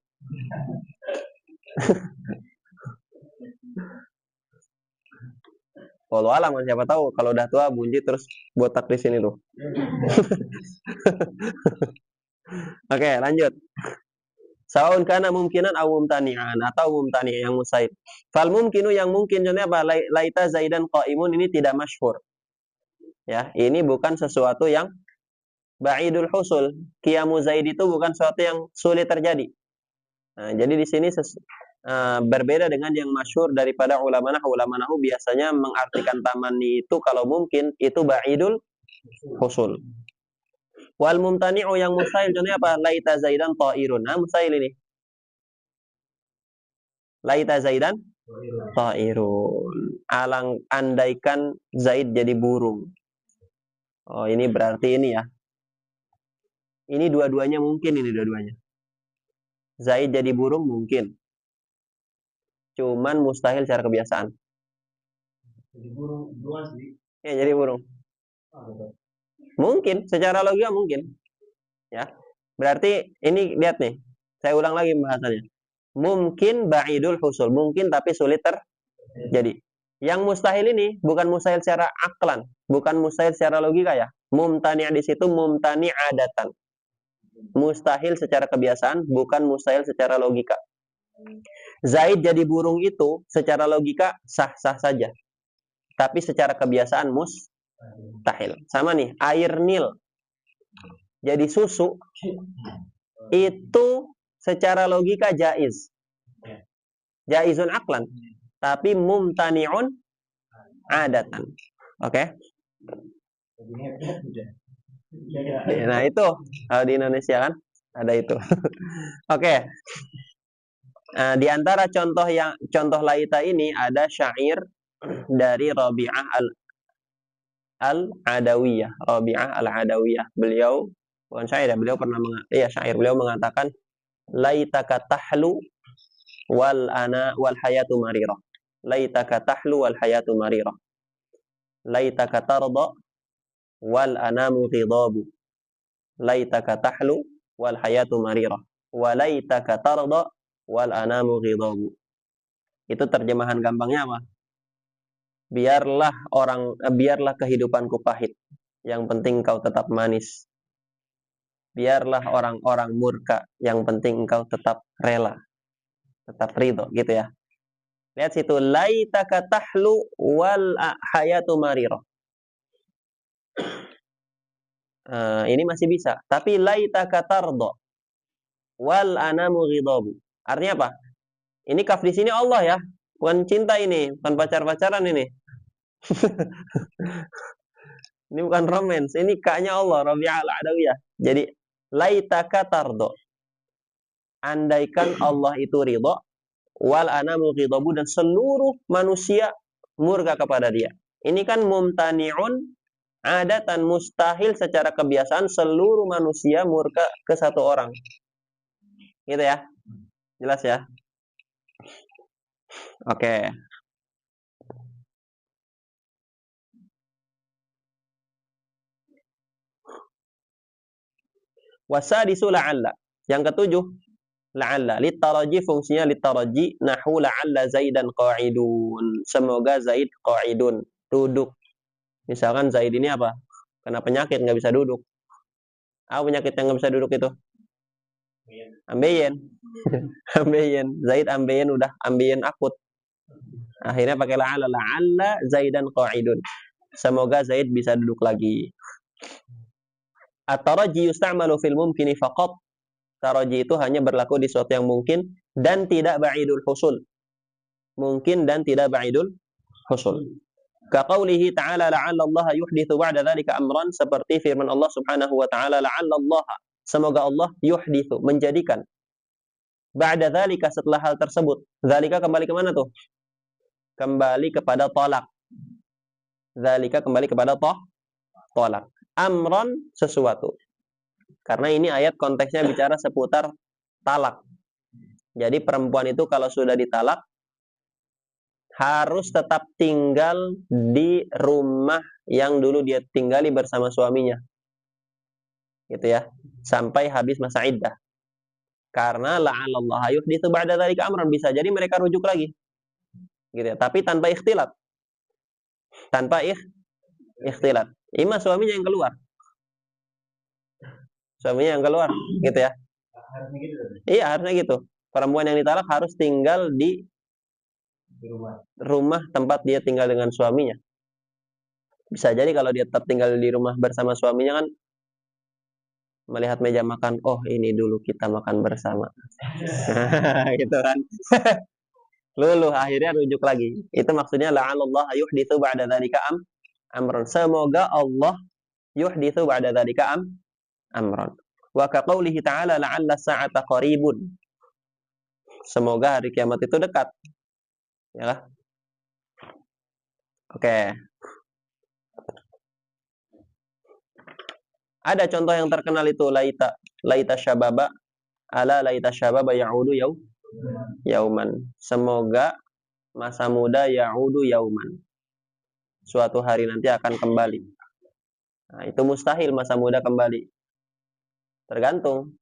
Walau alam, siapa tahu kalau udah tua buncit terus botak di sini tuh. Oke, lanjut. Saun kana mungkinan aw mumtani'an atau mumtani' yang musaid. Fal mumkinu yang mungkin contohnya apa? Laita Zaidan qaimun ini tidak masyhur. Ya, ini bukan sesuatu yang ba'idul husul. Qiyamu Zaid itu bukan sesuatu yang sulit terjadi. Nah, jadi di sini berbeda dengan yang masyhur daripada ulama nahu biasanya mengartikan tamani itu kalau mungkin itu ba'idul husul. Wal mumtani'u yang mustahil contohnya apa? Laita Zaidan ta'irun. Nah, mustahil ini. Laita Zaidan ta'irun. Andaikan Zaid jadi burung. Oh, ini berarti ini ya. Ini dua-duanya mungkin ini dua-duanya. Zaid jadi burung mungkin. Cuman mustahil secara kebiasaan. Jadi burung dua sih. Ya, jadi burung. Mungkin, secara logika mungkin. Ya. Berarti ini lihat nih. Saya ulang lagi pembahasannya. Mungkin ba'idul husul. Mungkin tapi sulit terjadi. Yang mustahil ini bukan mustahil secara aklan. Bukan mustahil secara logika ya. Mumtani' di situ mumtani' adatan. Mustahil secara kebiasaan, bukan mustahil secara logika. Zaid jadi burung itu secara logika sah-sah saja. Tapi secara kebiasaan mustahil. Sama nih, air Nil jadi susu itu secara logika jaiz. Jaizun aklan. Tapi mumtani'un adatan. Oke? Nah itu kalau di Indonesia kan ada itu. Oke. Nah, di antara contoh laita ini ada syair dari Rabi'ah al-Adawiyah. Rabi'ah al-Adawiyah. Beliau bukan syair ya, beliau pernah syair. Beliau mengatakan laitaka tahlu wal hayatu marirah. Laitaka tahlu wal hayatu marirah. Laitaka tarda wal anamu ghidabu. Laitaka tahlu wal hayatu marirah. Wa laitaka tarda wal anamu ghidabu. Itu terjemahan gampangnya apa? Biarlah kehidupanku pahit. Yang penting kau tetap manis. Biarlah orang-orang murka. Yang penting engkau tetap rela. Tetap ridho gitu ya. Lihat situ, laitaka tahlu wal hayatu marirah. Ini masih bisa. Tapi laitaka tarda wal anamu ghidabu. Artinya apa? Ini kaf di sini Allah ya. Bukan cinta ini, bukan pacar-pacaran ini. Ini bukan romance, ini kaknya Allah, Rabi'ah al-Adawiyah. Jadi laitaka tarda. Andaikan Allah itu ridha, wal anamu ghidabu, dan seluruh manusia murka kepada dia. Ini kan mumtani'un adatan, mustahil secara kebiasaan seluruh manusia murka ke satu orang. Gitu ya. Jelas ya? Oke. Wasadisu la'alla. Yang ketujuh, la'alla. Litaraji fungsinya litaraji. Nahu la'alla Zaidan qa'idun. Semoga Zaid qa'idun. Duduk. Misalkan Zaid ini apa? Kena penyakit, nggak bisa duduk. Apa penyakit yang nggak bisa duduk itu? Ambeien. Ambeien. Zaid ambeien, udah ambeien akut. Akhirnya pakai la'alla. La'alla Zaidan qa'idun. Semoga Zaid bisa duduk lagi. At-taraji yusta'malu fil mumkini faqat. Taraji itu hanya berlaku di suatu yang mungkin dan tidak ba'idul husul. Mungkin dan tidak ba'idul husul. Kaqaulihi ta'ala la'alla Allah yuhdithu ba'da dzalika amran, seperti firman Allah Subhanahu wa ta'ala la'alla Allah, semoga Allah yuhdithu, menjadikan, ba'da dzalika, setelah hal tersebut. Dzalika kembali ke mana tuh? Kembali kepada talak. Dzalika kembali kepada talak. Amran, sesuatu. Karena ini ayat konteksnya bicara seputar talak. Jadi perempuan itu kalau sudah ditalak harus tetap tinggal di rumah yang dulu dia tinggali bersama suaminya. Gitu ya. Sampai habis masa iddah. Karena la'allallaha yuhditsu ba'da dzalika amran, bisa jadi mereka rujuk lagi. Gitu ya. Tapi tanpa ikhtilat. Tanpa ikhtilat. Ima suaminya yang keluar. Suaminya yang keluar, gitu ya. Harusnya gitu. Iya, harusnya gitu. Perempuan yang ditalak harus tinggal di rumah tempat dia tinggal dengan suaminya. Bisa jadi kalau dia tetap tinggal di rumah bersama suaminya kan, melihat meja makan, oh ini dulu kita makan bersama. Gitu kan. Luluh, akhirnya rujuk lagi. Itu maksudnya la'allallaha yuhditsu ba'da dzalika amran. Semoga Allah yuhditsu ba'da dzalika amran. Wa kaqaulihi ta'ala la'alla sa'ata qaribun. Semoga hari kiamat itu dekat. Ya. Oke. Ada contoh yang terkenal itu laita syababa ala laita syababa ya'udu yauman. Semoga masa muda ya'udu yauman. Suatu hari nanti akan kembali. Nah, itu mustahil masa muda kembali. Tergantung.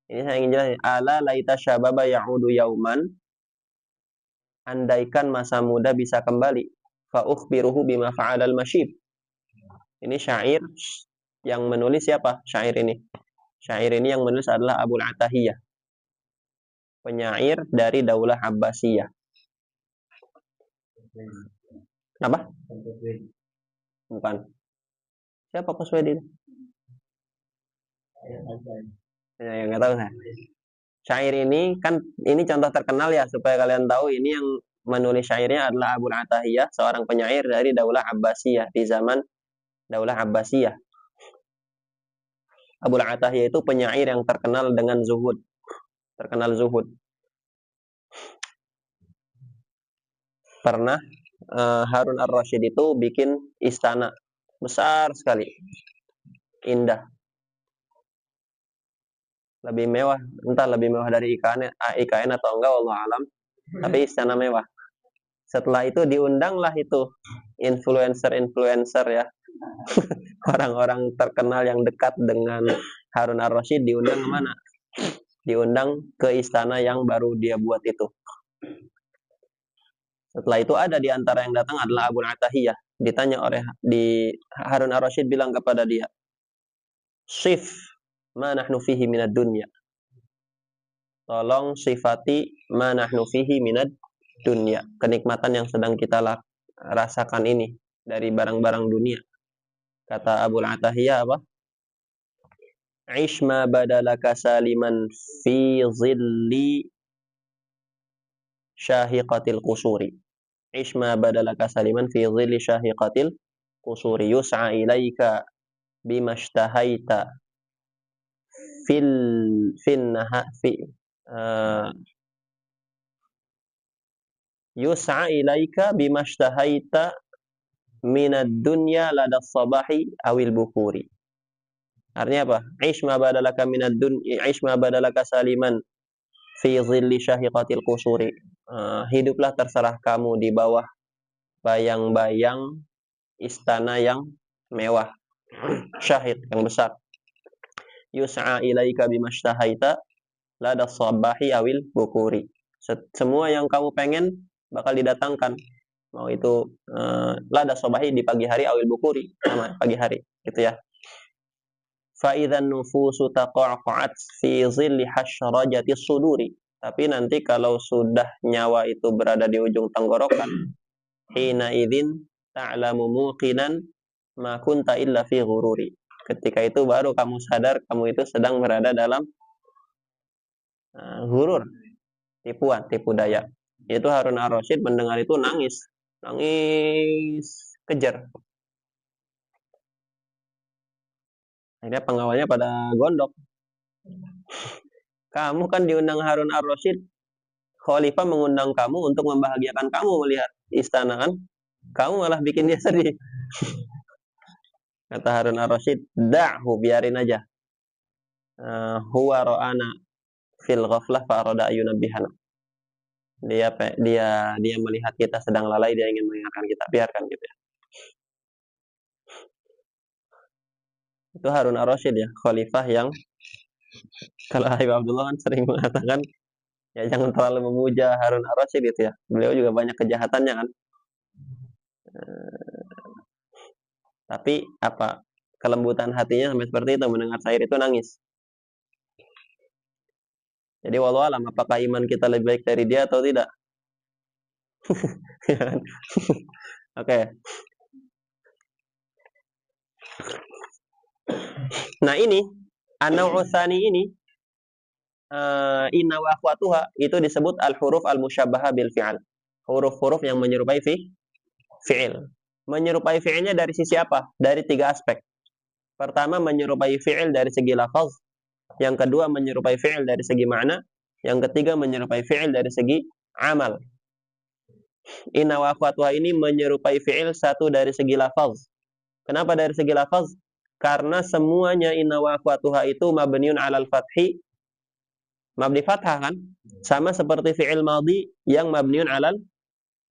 Ini saya ingin jelasin. Ala laita syababa ya'udu yauman. Andaikan masa muda bisa kembali. Fa ukhbiruhu bima fa'alal masyib. Ini syair yang menulis siapa? Syair ini. Syair ini yang menulis adalah Abul Atahiyah. Penyair dari Daulah Abbasiyah. Kenapa? Bukan. Siapa Qaswedi? Ya, nggak tahu saya. Syair ini kan ini contoh terkenal ya, supaya kalian tahu ini yang menulis syairnya adalah Abul Atahiyah, seorang penyair dari Daulah Abbasiyah di zaman Daulah Abbasiyah. Abul Atahiyah itu penyair yang terkenal dengan zuhud. Terkenal zuhud. Pernah Harun ar-Rasyid itu bikin istana besar sekali. Indah. Lebih mewah, entah lebih mewah dari IKN atau enggak, wallahu alam. Tapi istana mewah. Setelah itu diundanglah itu influencer ya. Orang-orang terkenal yang dekat dengan Harun ar-Rasyid diundang kemana? Diundang ke istana yang baru dia buat itu. Setelah itu ada di antara yang datang adalah Abul Atahiyah. Ditanya oleh Harun ar-Rasyid bilang kepada dia, "Sif ma nahnu fihi minad dunya." Tolong sifati ma nahnu fihi minad dunya. Kenikmatan yang sedang kita rasakan ini dari barang-barang dunia. Kata Abul Atahiyah apa? Aish ma badalaka saliman fi zilli syahiqatil qusuri. Aish ma badalaka saliman fi zilli syahiqatil qusuri. Yus'a ilaika bimashtahaita yus'a ilaika bimashtahaita minad dunya ladas sabahi awil bukuri. Artinya apa? Aish ma badalaka minad dunya, aish ma badalaka saliman fi zilli syahiqatil qusuri. Hiduplah terserah kamu di bawah bayang-bayang istana yang mewah. Syahid yang besar. Yus'a ilaika bimashtahaita ladas sabahi awil bukuri. Semua yang kamu pengen bakal didatangkan. Mau itu ladas sabahi di pagi hari awil bukuri, sama pagi hari, gitu ya. Fa idzan nufusu taqa'qa'at fi zilli hasyrajati suduri. Tapi nanti kalau sudah nyawa itu berada di ujung tenggorokan, hina idzin ta'lamu muqinan ma kunta illa fi ghururi. Ketika itu baru kamu sadar kamu itu sedang berada dalam ghurur, tipuan, tipu daya. Itu Harun ar-Rasyid mendengar itu nangis kejar. Akhirnya pengawalnya pada gondok. Kamu kan diundang Harun ar-Rasyid, khalifah mengundang kamu untuk membahagiakan kamu melihat istana kan, kamu malah bikin dia sedih. Kata Harun ar-Rasyid, da'hu, biarin aja. Huwa ra'ana fil ghaflah fa arada ayunabbihana. Dia melihat kita sedang lalai, dia ingin mengingatkan kita, biarkan gitu ya. Itu Harun ar-Rasyid ya, khalifah yang kalau Habib Abdullah kan sering mengatakan ya jangan terlalu memuja Harun ar-Rasyid gitu ya. Beliau juga banyak kejahatannya kan. Tapi apa kelembutan hatinya sampai seperti itu, mendengar syair itu nangis. Jadi walau alam, apakah iman kita lebih baik dari dia atau tidak? Oke. Nah ini an-naw'utsani ini inna wa akhwatuha itu disebut al-huruf al-musyabbaha bil fi'al. Huruf-huruf yang menyerupai fi'il. Menyerupai fi'ilnya dari sisi apa? Dari 3 aspek. Pertama, menyerupai fi'il dari segi lafaz. Yang kedua, menyerupai fi'il dari segi makna. Yang ketiga, menyerupai fi'il dari segi amal. Inna wa akhwatuha ini menyerupai fi'il satu dari segi lafaz. Kenapa dari segi lafaz? Karena semuanya inna wa akhwatuha itu mabniun 'alal fathi, mabni fathah kan? Sama seperti fi'il madhi yang mabniun 'alal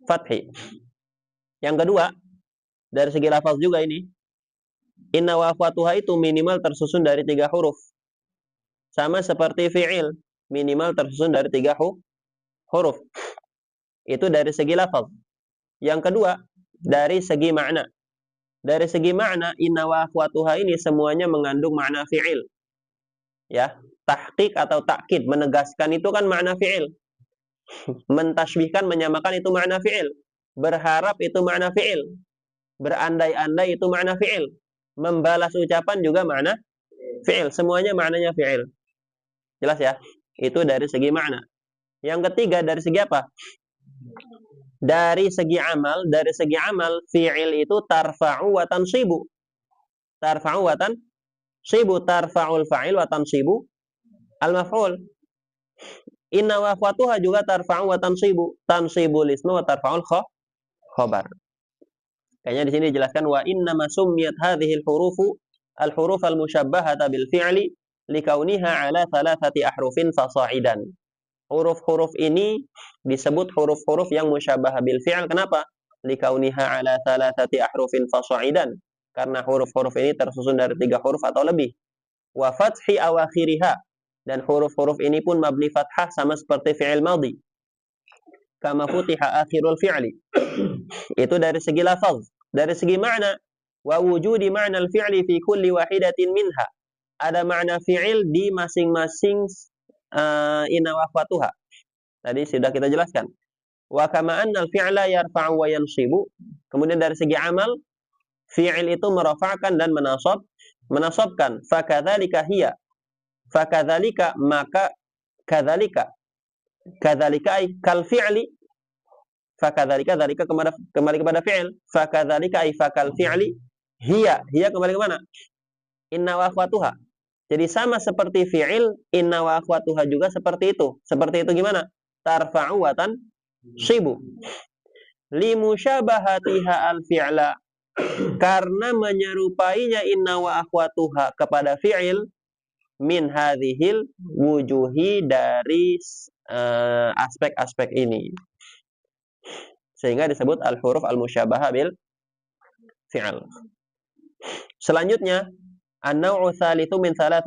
fathi. Yang kedua, dari segi lafaz juga ini, inna wa akhwatuha itu minimal tersusun dari 3 huruf. Sama seperti fi'il, minimal tersusun dari 3 huruf. Itu dari segi lafaz. Yang kedua, dari segi makna. Dari segi makna, inna wa akhwatuha ini semuanya mengandung makna fi'il. Ya, tahqiq atau takkid, menegaskan itu kan makna fi'il. Mentasbihkan, menyamakan itu makna fi'il. Berharap itu makna fi'il. Berandai-andai itu makna fi'il. Membalas ucapan juga makna fi'il. Semuanya maknanya fi'il. Jelas ya? Itu dari segi makna. Yang ketiga, dari segi apa? Dari segi amal fi'il itu tarfa'u wa tansibu. Tarfa'u wa tansibu, tarfa'ul fa'il wa tansibu al-maf'ul. Inna wa akhwatuha juga tarfa'u wa tansibu. Tansibul ismu wa tarfa'ul khobar. Kayaknya di sini dijelaskan wa inna ma summiyat hadhil hurufu al-huruf al-musyabbahata bil fi'li likauniha ala thalathati ahrufin fasa'idan. Huruf-huruf ini disebut huruf-huruf yang musyabah bil fi'l. Kenapa? Likauniha ala thalathati ahrufin fasa'idan. Karena huruf-huruf ini tersusun dari 3 huruf atau lebih. Wa fathi awakhiriha. Dan huruf-huruf ini pun mabni fathah sama seperti fi'il madhi. Kama futiha akhirul fi'li. Itu dari segi lafaz. Dari segi makna, wa wujudi ma'na al-fi'li fi kulli wahidatin minha. Ada makna fi'il di masing-masing inna wa akhwatuha. Tadi sudah kita jelaskan. Wa kama anna al-fi'la yarfa'u wa yansibu. Kemudian dari segi amal, fi'il itu merafa'kan dan menasabkan. Fakadzalika hiya. Fakadzalika maka kadzalika. Kadzalika ay kal fi'li. Fakadzalika dzalika kembali kepada fi'il. Fakadzalika ay fakal fi'li. Hiya kembali ke mana? Inna wa akhwatuha. Jadi sama seperti fi'il, inna wa akhwatuha juga seperti itu. Seperti itu gimana? Tarfa'u wa tansibu. Limusyabahatiha al-fi'la. Karena menyerupainya inna wa akhwatuha kepada fi'il min hadhil wujuhi dari aspek-aspek ini. Sehingga disebut al-huruf al-musyabaha bil fi'il. Selanjutnya, an-naw'u tsalitsu min 13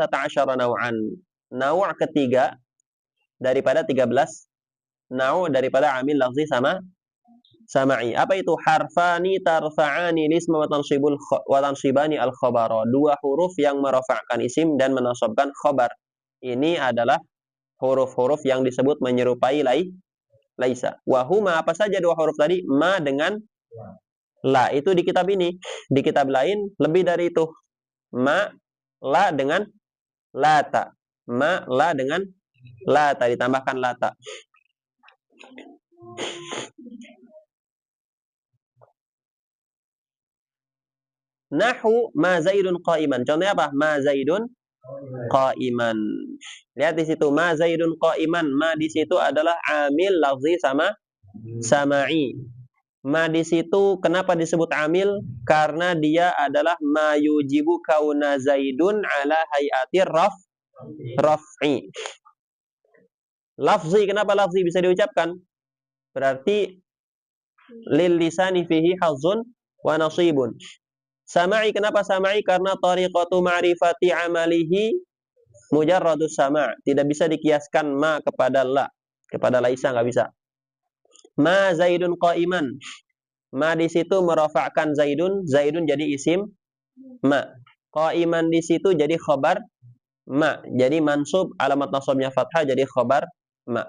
naw'an. Naw' ketiga daripada 13 naw' daripada amil lafzi sama sama'i. Apa itu? Harfani tarfa'ani lisma wa tansibani al-khabara. 2 huruf yang merafa'kan isim dan menasabkan khabar. Ini adalah huruf-huruf yang disebut menyerupai laisa. Wa huma apa saja 2 huruf tadi? Ma dengan la. Itu di kitab ini. Di kitab lain lebih dari itu. Ma, la dengan lata. Ma, la dengan lata. Ditambahkan lata. Nahu ma zaidun qa'iman. Contohnya apa? Ma zaidun qa'iman. Lihat di situ. Ma zaidun qa'iman. Ma di situ adalah amil lafzi sama sama'i. Ma di situ kenapa disebut amil? Karena dia adalah ma yujibu kauna zaidun ala hayatir raf'i. Lafzi, kenapa lafzi bisa diucapkan? Berarti lil lisani fihi hazzun wa nasibun. Sama'i, kenapa sama'i? Karena tariqatu ma'rifati amalihi mujarradus sama'. Tidak bisa dikiaskan ma kepada la. Kepada laisa nggak bisa. Ma zaidun qa'iman. Ma di situ merafa'kan zaidun. Zaidun jadi isim ma. Qa'iman di situ jadi khabar ma. Jadi mansub, alamat nasabnya fathah, jadi khabar ma.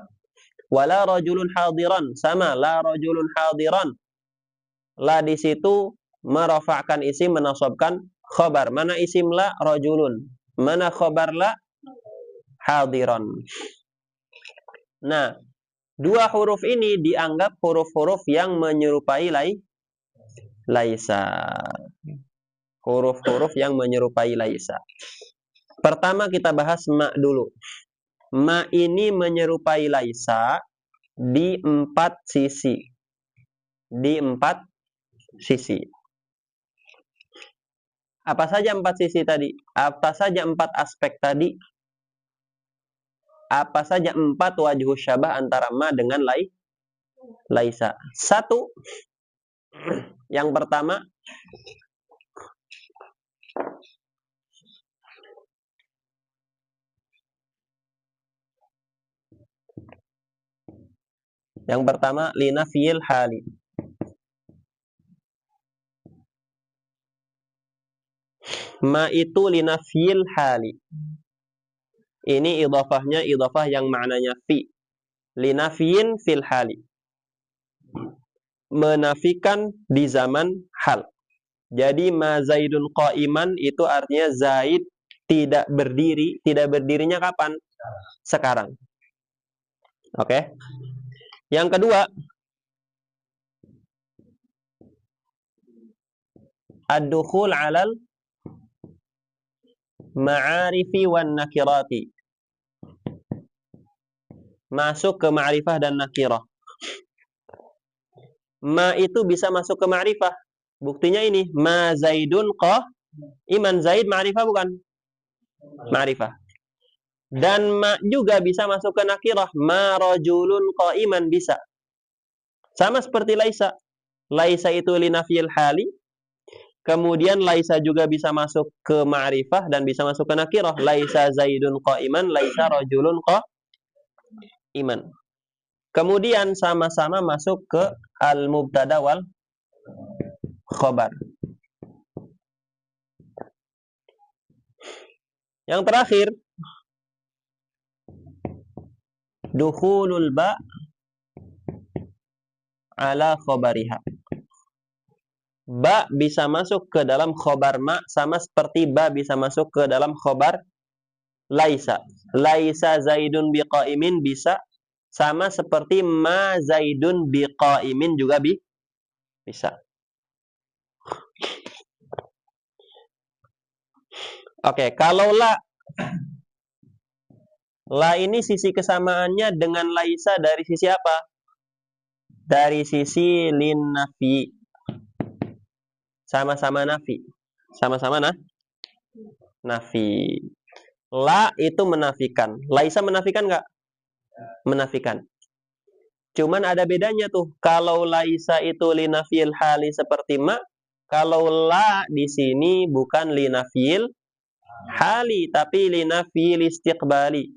Wala rajulun hadiran. Sama, la rajulun hadiran. La di situ merafa'kan isim, menasabkan khabar. Mana isim la? Rajulun. Mana khabar la? Hadiran. Nah, 2 huruf ini dianggap huruf-huruf yang menyerupai laisa. Huruf-huruf yang menyerupai laisa. Pertama kita bahas ma dulu. Ma ini menyerupai laisa di 4 sisi. Di 4 sisi. Apa saja 4 sisi tadi? Apa saja 4 aspek tadi? Apa saja 4 wajhu syabah antara ma dengan laisa? 1. Yang pertama, linafiyil hali. Ma itu linafiyil hali. Ini idhafahnya idhafah yang maknanya fi. Linafiyin fil hali. Menafikan di zaman hal. Jadi ma Zaidun qa'iman itu artinya Zaid tidak berdiri. Tidak berdirinya kapan? Sekarang. Oke. Yang kedua, ad-dukhul 'alal ma'arifi wan nakirati. Masuk ke ma'rifah dan nakirah. Ma itu bisa masuk ke ma'rifah. Buktinya ini, ma Zaidun qa'iman. Zaid ma'rifah bukan? Ma'rifah. Dan ma juga bisa masuk ke nakirah. Ma rajulun qa'iman bisa. Sama seperti laisa. Laisa itu linafiyil hali. Kemudian laisa juga bisa masuk ke ma'rifah dan bisa masuk ke nakirah. Laisa Zaidun qa'iman, laisa rajulun qa'iman. Kemudian sama-sama masuk ke al-mubtada wal khobar. Yang terakhir, dukhulul ba ala khobariha. Ba bisa masuk ke dalam khobar ma sama seperti ba bisa masuk ke dalam khobar laisa. Laisa Zaidun biqaimin bisa sama seperti ma Zaidun biqaimin juga bisa. Oke, kalau la ini sisi kesamaannya dengan laisa dari sisi apa? Dari sisi lin nafi. Sama-sama nafi. Sama-sama nafi. La itu menafikan. Laisa menafikan nggak? Menafikan. Cuman ada bedanya tuh. Kalau laisa itu linafil hali seperti ma, kalau la di sini bukan linafil hali, tapi linafil istiqbali.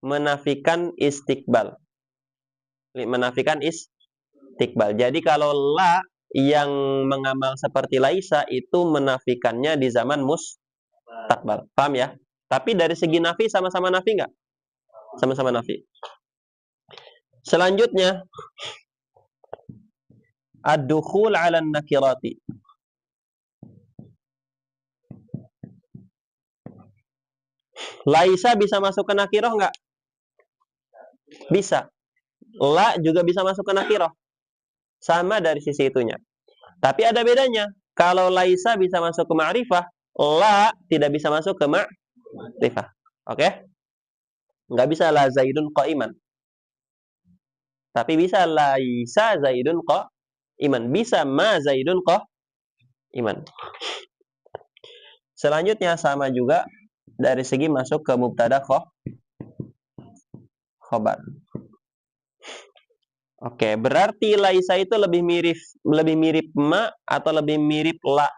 Menafikan istiqbal. Menafikan istiqbal. Jadi kalau la yang mengamal seperti laisa itu menafikannya di zaman mustaqbal. Paham ya? Tapi dari segi nafi sama-sama nafi nggak? Sama-sama nafi. Selanjutnya, ad-dukhul 'ala nakirati. Laisa bisa masuk ke nakirah nggak? Bisa. La juga bisa masuk ke nakirah. Sama dari sisi itunya. Tapi ada bedanya. Kalau laisa bisa masuk ke ma'rifah, la tidak bisa masuk ke ma'rifah. Oke? Nggak bisa la Zaidun qa'iman. Tapi bisa laisa Zaidun qa'iman. Bisa ma Zaidun qa'iman. Selanjutnya sama juga dari segi masuk ke mubtada khobar. Oke, berarti laisa itu lebih mirip ma atau lebih mirip la?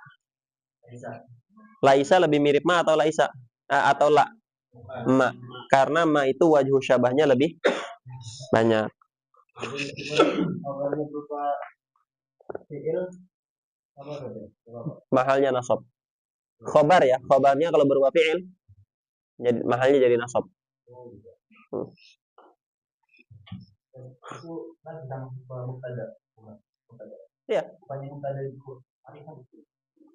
Laisa lebih mirip ma atau laisa? Atau la? Ma. Karena ma itu wajhu syabahnya lebih banyak. Mahalnya nasab. Khobar ya, khobarnya kalau berupa fi'il jadi mahalnya jadi nasab. Iya.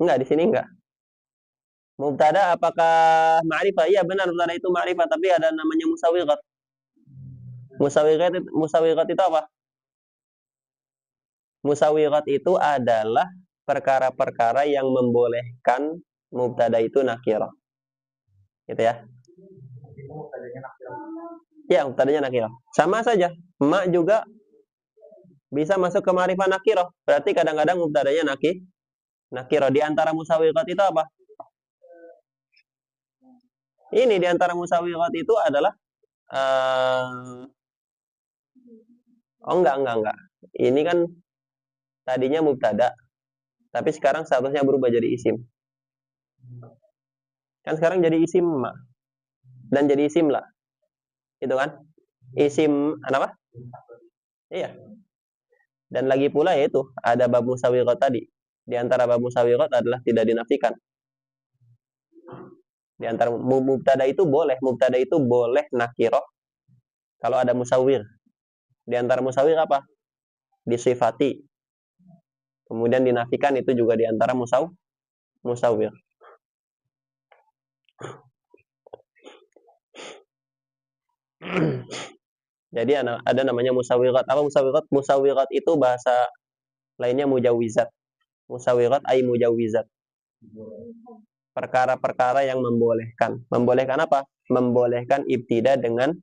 Enggak, di sini enggak. Mubtada apakah ma'rifah? Iya benar, mubtada itu ma'rifah, tapi ada namanya musawiqat. Musawiqat itu apa? Musawiqat itu adalah perkara-perkara yang membolehkan mubtada itu nakirah. Gitu ya. Ya, mubtadanya nakirah. Sama saja. Ma juga bisa masuk ke ma'rifah nakirah. Berarti kadang-kadang mubtadanya nakirah. Di antara musawiqat itu apa? Ini di antara musawiqat itu adalah oh enggak. Ini kan tadinya mubtada, tapi sekarang statusnya berubah jadi isim. Kan sekarang jadi isim ma dan jadi isim lah. Itu kan? Isim apa? Iya. Dan lagi pula yaitu ada bab musawiqat tadi. Di antara bab musawiqat adalah tidak dinafikan. Di antara mubtada itu boleh nakirah kalau ada musawir. Di antara musawir apa? Disifati. Kemudian dinafikan itu juga di antara musawir. Jadi ada namanya musawirat. Apa musawirat? Musawirat itu bahasa lainnya mujawizat. Musawirat ay mujawizat. Perkara-perkara yang membolehkan. Membolehkan apa? Membolehkan ibtida dengan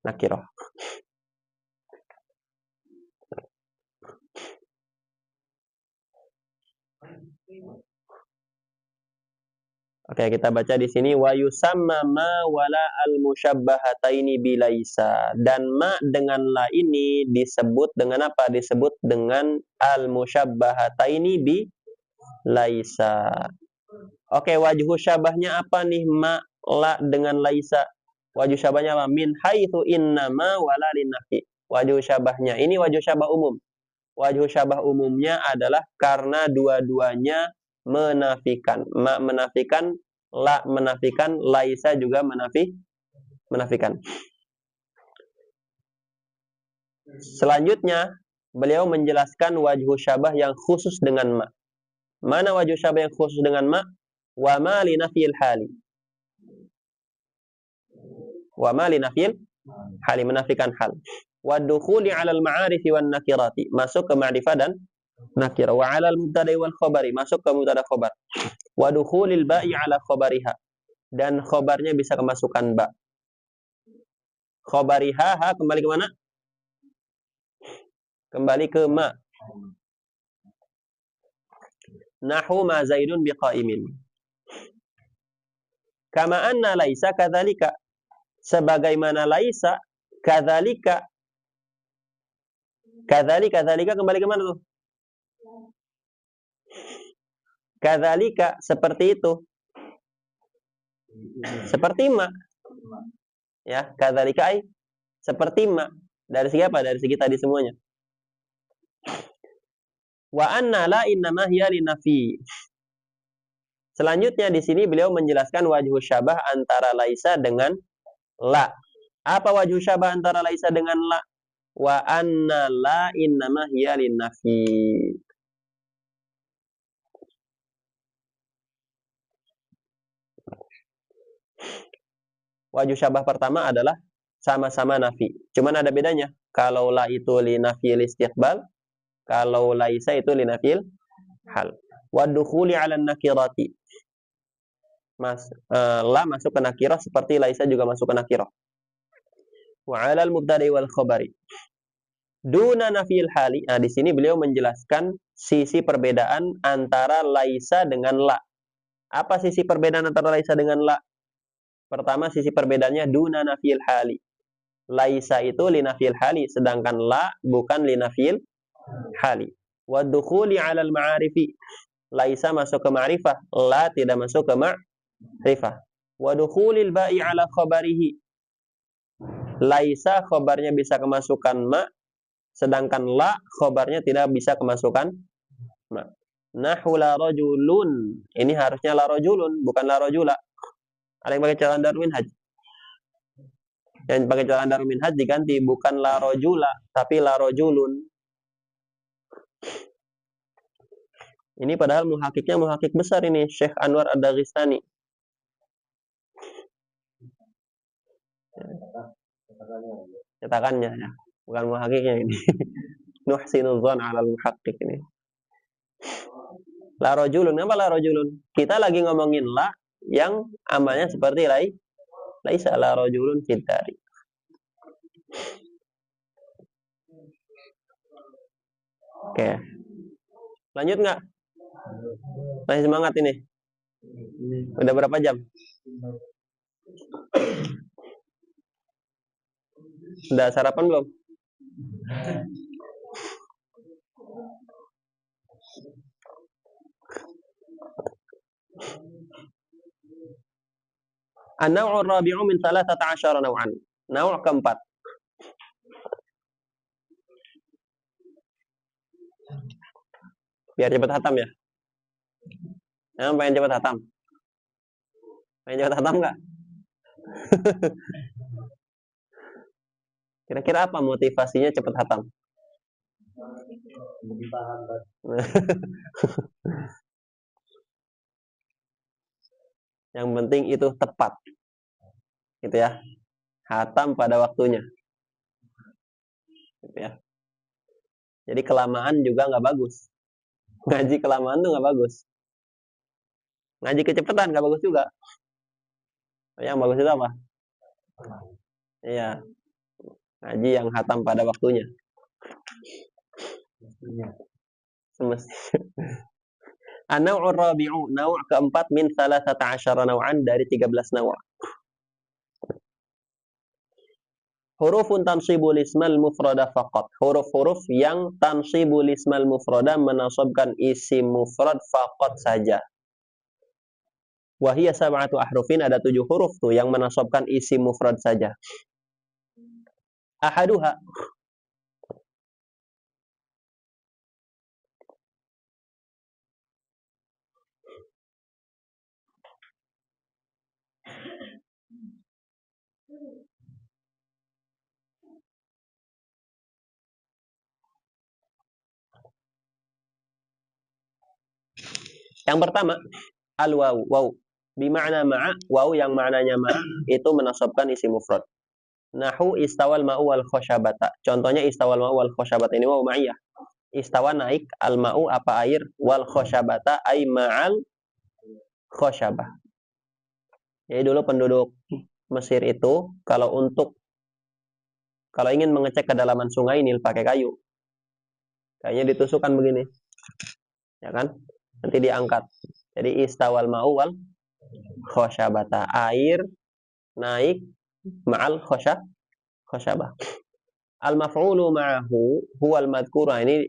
nakirah. Oke, kita baca di sini wa yusamma ma wala al musyabbahataini bilaisa. Dan ma dengan la ini disebut dengan apa? Disebut dengan al musyabbahataini bi laisa. Oke, wajhu syabahnya apa nih ma la dengan laisa? Wajhu syabahnya apa? Min haitsu innama wala linafi. Wajhu syabahnya ini wajhu syabah umum. Wajhu syabah umumnya adalah karena dua-duanya menafikan. Ma menafikan, la menafikan, laisa juga menafikan. Selanjutnya, beliau menjelaskan wajhu syabah yang khusus dengan ma. Mana wajhu syabah yang khusus dengan ma? Wa ma li nafyil hali. Wa ma li nafyil hali, menafikan hal. Wa dukhuli 'ala al-ma'arifi wan nakirati. Masuk ke ma'rifah dan nakirah. Wa 'ala al-mubtada'i wal khabari, masuk ke mubtada khabar. Wa dukhulil ba'i 'ala khabariha, dan khabarnya bisa kemasukan ba. Khabariha ha kembali ke mana? Kembali ke ma. Nahu ma Zaidun biqaimin. Kama anna laisa kadzalika. Sebagaimana laisa kadzalika. Kadzalika kembali ke mana tuh? Kadzalika seperti itu. Seperti ma. Ya, kadzalika ai seperti ma. Dari segi apa? Dari segi tadi semuanya. Wa anna la innama hiya linafi. Selanjutnya di sini beliau menjelaskan wajhu syabah antara laisa dengan la. Apa wajhu syabah antara laisa dengan la? Wa anna la innama hiya linafi. Wajhu syabah pertama adalah sama-sama nafi. Cuman ada bedanya. Kalau la itu linafil istiqbal, kalau laisa itu linafil hal. Wa dukhuli 'ala nakirati. La masuk ke nakirah seperti laisa juga masuk ke nakirah. Wa 'ala al-mubtada'i wal khabari. Duna nafil hali. Nah, di sini beliau menjelaskan sisi perbedaan antara laisa dengan la. Apa sisi perbedaan antara laisa dengan la? Pertama, sisi perbedaannya duna nafil hali. Laisa itu linafil hali, sedangkan la bukan linafil hali. Wa dukhuli 'ala al-ma'arifi. Laisa masuk ke ma'rifah, la tidak masuk ke ma'rifah. Wa dukhulil ba'i 'ala khabarihi. Laisa khabarnya bisa kemasukan ma, sedangkan la khabarnya tidak bisa kemasukan ma. Nahu la rajulun. Ini harusnya la rajulun, bukan la rajula. Ada yang pakai cara Darwin Haj. Yang pakai cara Darwin Haj diganti bukan la rajula, tapi la rajulun. Ini padahal muhakiknya muhakik besar ini, Syekh Anwar Ad-Daghistani. Cetakannya ya, bukan muhakiknya ini. Nuhsinu dzan 'ala al-muhaqqiq ini. La rajulun, apa la rajulun? Kita lagi ngomongin la yang amalnya seperti laisa la rajulun fid dari. Oke. Lanjut nggak? Masih semangat ini? Udah berapa jam? Udah sarapan belum? An-naw'ur rabi'u min 13 naw'an. Naw' keempat. Biar cepat hatam ya. Yang pengen cepat hatam? Pengen cepat hatam nggak? Kira-kira apa motivasinya cepat hatam? Lebih paham. Yang penting itu tepat. Gitu ya. Hatam pada waktunya. Gitu ya. Jadi kelamaan juga nggak bagus. Ngaji kelamaan tuh nggak bagus. Ngaji kecepatan nggak bagus juga. Yang bagus itu apa? Iya. Ngaji yang hatam pada waktunya. Semestinya. An-naw'ur rabi'u, naw' keempat min 13 naw'an dari 13 naw'. Hurufun tansibul ismal mufrada faqat. Huruf-huruf yang tansibul ismal mufrada menasabkan isim mufrad faqat saja. Wahiyya sab'atu ahrufin, ada 7 huruf tuh yang menasabkan isim mufrad saja. Ahaduha, yang pertama al-waw, waw. Bima'na ma'a, waw yang maknanya ma'a itu menasabkan isim mufrad. Nahu istawal ma'u wal khoshabata. Contohnya istawal ma'u wal khoshabata ini waw ma'iyah. Istawa naik, al ma'u apa air, wal khoshabata ay ma'al khoshabah. Jadi dulu penduduk Mesir itu kalau ingin mengecek kedalaman sungai Nil pakai kayu. Kayaknya ditusukkan begini. Ya kan? Nanti diangkat. Jadi istawal ma'u wal khoshabata. Air naik ma'al khoshabah. Al-maf'ulu ma'ahu huwal madhkura. Ini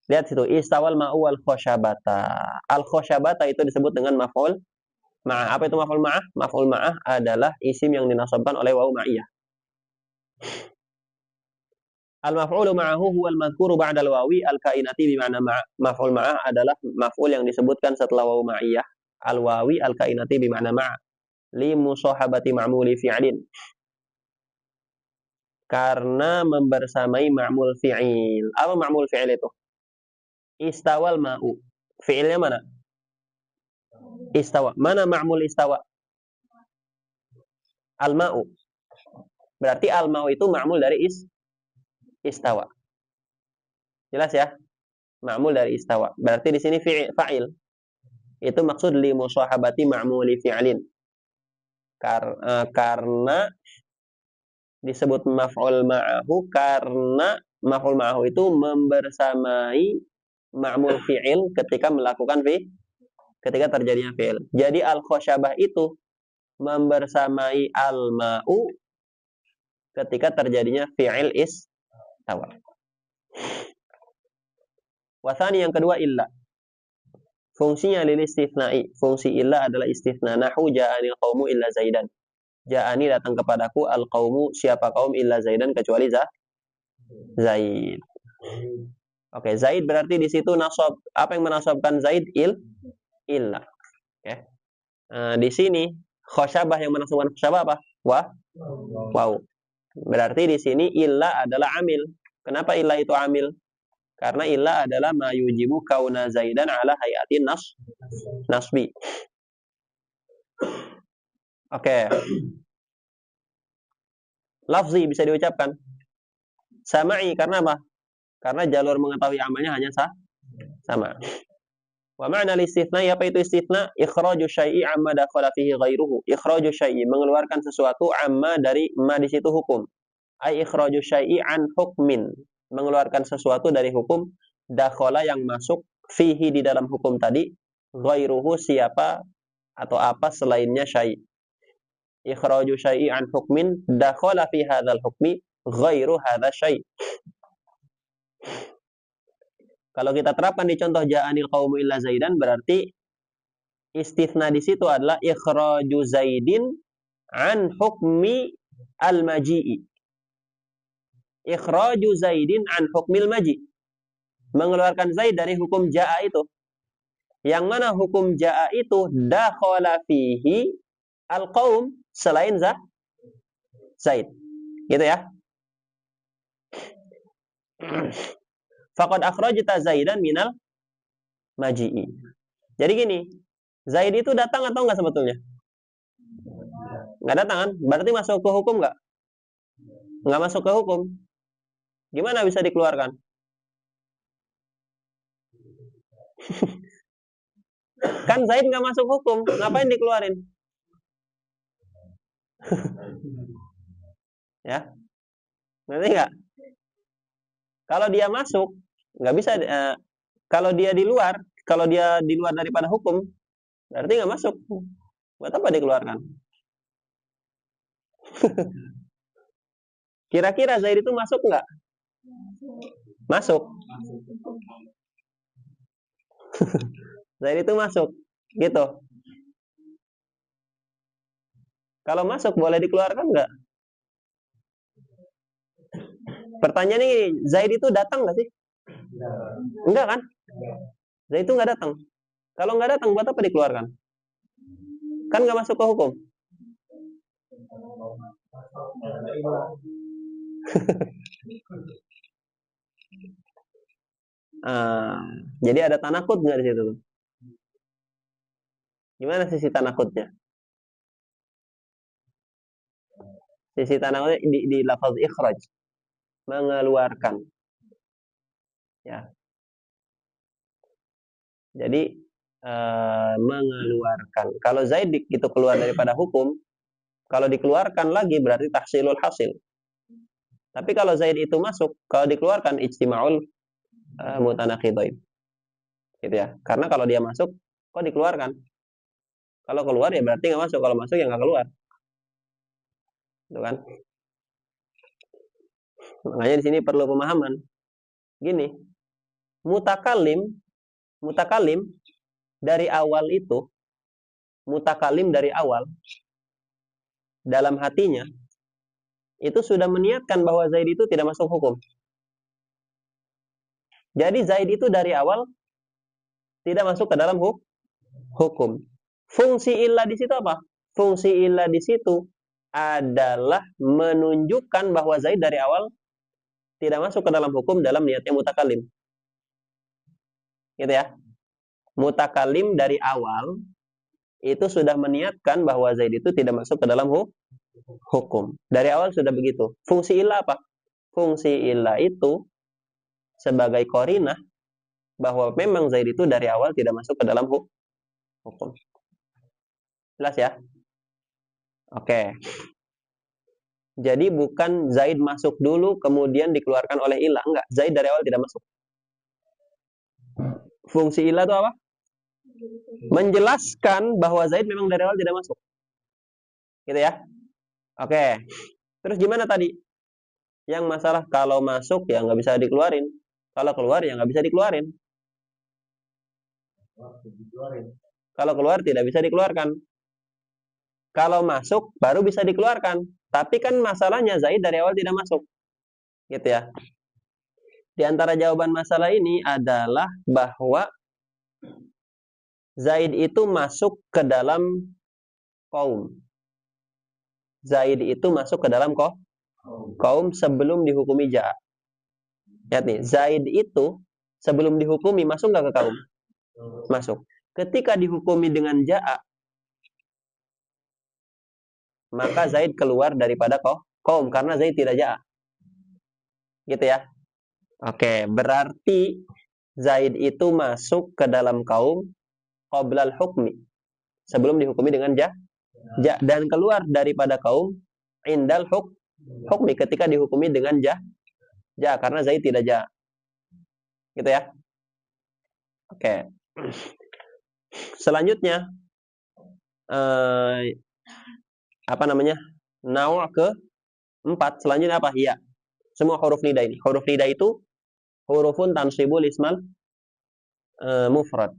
lihat situ, istawal ma'u wal khoshabata. Al-khoshabata itu disebut dengan maf'ul ma'ah. Apa itu maf'ul ma'ah? Maf'ul ma'ah adalah isim yang dinasabkan oleh waw ma'iyah. Al-maf'ulu ma'ahu huwal madhkuru ba'dal wawi al-kainati bima'na ma'a. Maf'ul ma'ah adalah maf'ul yang disebutkan setelah waw ma'iyah. Al-wawi al-kainati bima'na ma'a. Li musahabati ma'muli fi'lin. Karena membersamai ma'mul fi'il. Apa ma'mul fi'il itu? Istawal ma'u. Fi'ilnya mana? Istawa. Mana ma'mul istawa? Al-ma'u. Berarti al-ma'u itu ma'mul dari istawa. Jelas ya? Ma'mul dari istawa. Berarti di sini fa'il. Itu maksud li musahabati ma'muli fi'lin. Karena disebut maf'ul ma'ahu karena maf'ul ma'ahu itu membersamai ma'mul fi'il ketika melakukan ketika terjadinya fi'il. Jadi al-khoshabah itu membersamai al-ma'u ketika terjadinya fi'il istawa. Wasani yang kedua illa. Fungsinya lil istitsna'i. Fungsi illa adalah istitsna. Nahu ja'anil qaumu illa Zaidan. Ja'ani datang kepadaku al-qaumu, siapa kaum illa Zaidan kecuali Zaid. Oke, Zaid berarti di situ nasab. Apa yang menasabkan Zaid? Illa. Oke. Di sini khoshabah yang menasabkan khoshabah apa? Waw. Berarti di sini illa adalah amil. Kenapa illa itu amil? Karena illa adalah ma yujibu kauna Zaidan ala hayatin nasbi. Oke. Lafzi bisa diucapkan. Sama'i karena apa? Karena jalur mengetahui amalnya hanya sama. Wa ma'na al-istitsna, apa itu istitsna? Ikhraju syai'i amma dakhala fihi ghairuhu. Ikhraju syai'i, mengeluarkan sesuatu amma dari ma di situ hukum. Ai ikhraju syai'i an hukmin, mengeluarkan sesuatu dari hukum dakhala yang masuk fihi di dalam hukum tadi, ghairuhu siapa atau apa selainnya syai'. Ikhraju syai'i an hukmin dakhala fi hadzal hukmi ghairu hadza syai'. Kalau kita terapkan di contoh ja'anil qaumu illa zaidan, berarti istitsna di situ adalah ikhraju zaidin an hukmi al-maji'i. Ikhraju zaidin an hukmil maji'. Mengeluarkan Zaid dari hukum ja'a itu. Yang mana hukum ja'a itu dakhala fihi al-qaum selain Zaid. Gitu ya. Faqad akhrajta Zaidan minal maji'i. Jadi gini, Zaid itu datang atau enggak sebetulnya? Enggak datang kan? Berarti masuk ke hukum enggak? Enggak masuk ke hukum. Gimana bisa dikeluarkan? Kan Zaid enggak masuk hukum, ngapain dikeluarin? Ya, ngerti nggak? Kalau dia masuk, nggak bisa. Kalau dia di luar daripada hukum, berarti nggak masuk. Buat apa dikeluarkan? Kira-kira Zaid itu masuk nggak? Masuk. Zaid itu masuk, gitu. Kalau masuk boleh dikeluarkan nggak? Pertanyaannya ini, Zaid itu datang nggak sih? Enggak kan? Zaid itu nggak datang. Kalau nggak datang, buat apa dikeluarkan? Kan nggak masuk ke hukum. Jadi ada tanakut nggak di situ? Gimana sisi tanakutnya? Sisi tanakutnya di lafaz ikhraj, mengeluarkan. Ya. Jadi mengeluarkan. Kalau Zaid itu keluar daripada hukum, kalau dikeluarkan lagi berarti tahsilul hasil. Tapi kalau Zaid itu masuk, kalau dikeluarkan ijtima'ul mutanaqidain. Gitu ya. Karena kalau dia masuk, kok dikeluarkan? Kalau keluar ya berarti nggak masuk. Kalau masuk ya nggak keluar. Gitu kan? Makanya di sini perlu pemahaman. Gini, mutakalim dari awal itu, mutakalim dari awal dalam hatinya itu sudah meniatkan bahwa Zaid itu tidak masuk hukum. Jadi Zaid itu dari awal tidak masuk ke dalam hukum. Fungsi illah di situ apa? Fungsi illah di situ adalah menunjukkan bahwa Zaid dari awal tidak masuk ke dalam hukum dalam niatnya mutakalim. Gitu ya. Mutakalim dari awal itu sudah meniatkan bahwa Zaid itu tidak masuk ke dalam hukum. Dari awal sudah begitu. Fungsi illah apa? Fungsi illah itu sebagai qarinah bahwa memang Zaid itu dari awal tidak masuk ke dalam hukum. Jelas ya? Oke. Jadi bukan Zaid masuk dulu kemudian dikeluarkan oleh ilah. Enggak, Zaid dari awal tidak masuk. Fungsi ilah itu apa? Menjelaskan bahwa Zaid memang dari awal tidak masuk. Gitu ya? Oke. Terus gimana tadi? Yang masalah kalau masuk ya nggak bisa dikeluarin. Kalau keluar ya nggak bisa dikeluarin. Kalau keluar tidak bisa dikeluarkan. Kalau masuk baru bisa dikeluarkan. Tapi kan masalahnya Zaid dari awal tidak masuk. Gitu ya. Di antara jawaban masalah ini adalah bahwa Zaid itu masuk ke dalam kaum. Zaid itu masuk ke dalam kaum sebelum dihukumi ja'a. Lihat nih, Zaid itu sebelum dihukumi masuk nggak ke kaum? Masuk. Ketika dihukumi dengan ja'a, maka Zaid keluar daripada kaum karena Zaid tidak ja'a. Gitu ya. Oke, berarti Zaid itu masuk ke dalam kaum qoblal hukmi. Sebelum dihukumi dengan ja dan keluar daripada kaum indal hukmi ketika dihukumi dengan ja karena Zaid tidak ja. Gitu ya. Oke. Selanjutnya apa namanya? Naw' ke-4. Selanjutnya apa? Ya. Semua huruf nida ini. Huruf nida itu hurufun tansibul ismal mufrad.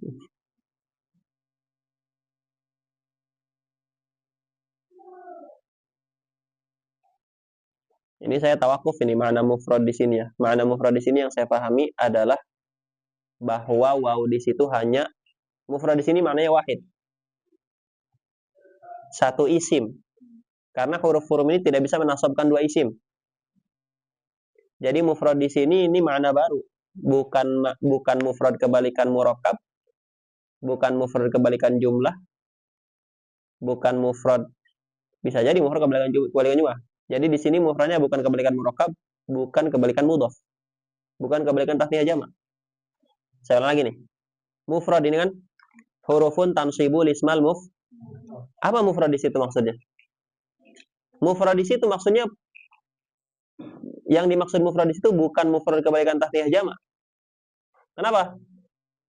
Ini saya tawakuf ini makna mufrad di sini ya. Makna mufrad di sini yang saya pahami adalah bahwa waw di situ hanya mufrad di sini maknanya wahid. Satu isim. Karena huruf-huruf ini tidak bisa menasabkan dua isim. Jadi mufrad di sini ini makna baru. Bukan mufrad kebalikan murakkab, bukan mufrad kebalikan jumlah, bukan mufrad, bisa jadi mufrad kebalikan jumlah. Jadi di sini mufradnya bukan kebalikan murakkab, bukan kebalikan mudhaf, bukan kebalikan tasniyah jamak. Saya ulang lagi nih. Mufrad ini kan hurufun tansibul ismal Apa mufrad di situ maksudnya? Mufrad di situ maksudnya yang dimaksud mufrad di situ bukan mufrad kebalikan tasniyah jamak. Kenapa?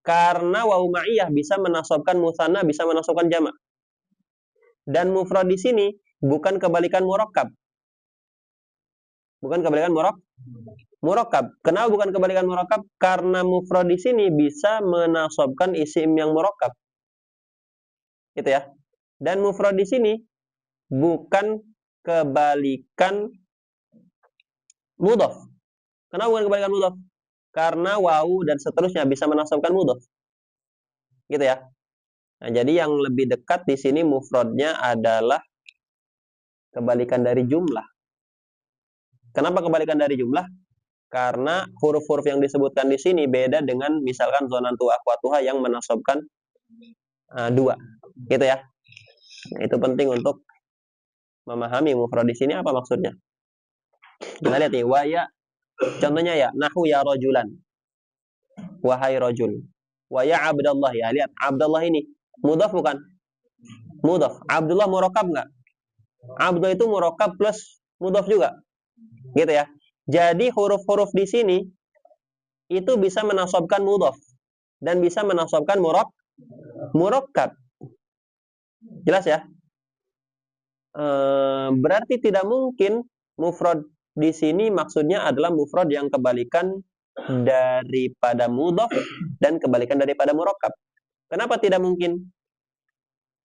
Karena waw ma'iyah bisa menasabkan musanna, bisa menasabkan jamak. Dan mufrad di sini bukan kebalikan murakkab. Bukan kebalikan murakkab. Kenapa bukan kebalikan murakkab? Karena mufrad di sini bisa menasabkan isim yang murakkab. Gitu ya. Dan mufrad di sini bukan kebalikan mudhaf. Kenapa bukan kebalikan mudhaf? Karena waw dan seterusnya bisa menasabkan mudhaf. Gitu ya. Nah, jadi yang lebih dekat di sini mufradnya adalah kebalikan dari jumlah. Kenapa kebalikan dari jumlah? Karena huruf-huruf yang disebutkan di sini beda dengan misalkan zonantu akhwatuha yang menasabkan dua, gitu ya. Nah, itu penting untuk memahami mufrad di sini apa maksudnya. Kita lihat nih, waya, contohnya ya, nahu ya rojulan, wahai rojul, waya abdallah ya, lihat abdallah ini mudhaf bukan? Mudhaf. Abdullah murakkab nggak? Abdullah itu murakkab plus mudhaf juga. Gitu ya. Jadi huruf-huruf di sini itu bisa menasabkan mudhaf dan bisa menasabkan murakkab. Jelas ya? Berarti tidak mungkin mufrad di sini maksudnya adalah mufrad yang kebalikan daripada mudhaf dan kebalikan daripada murakkab. Kenapa tidak mungkin?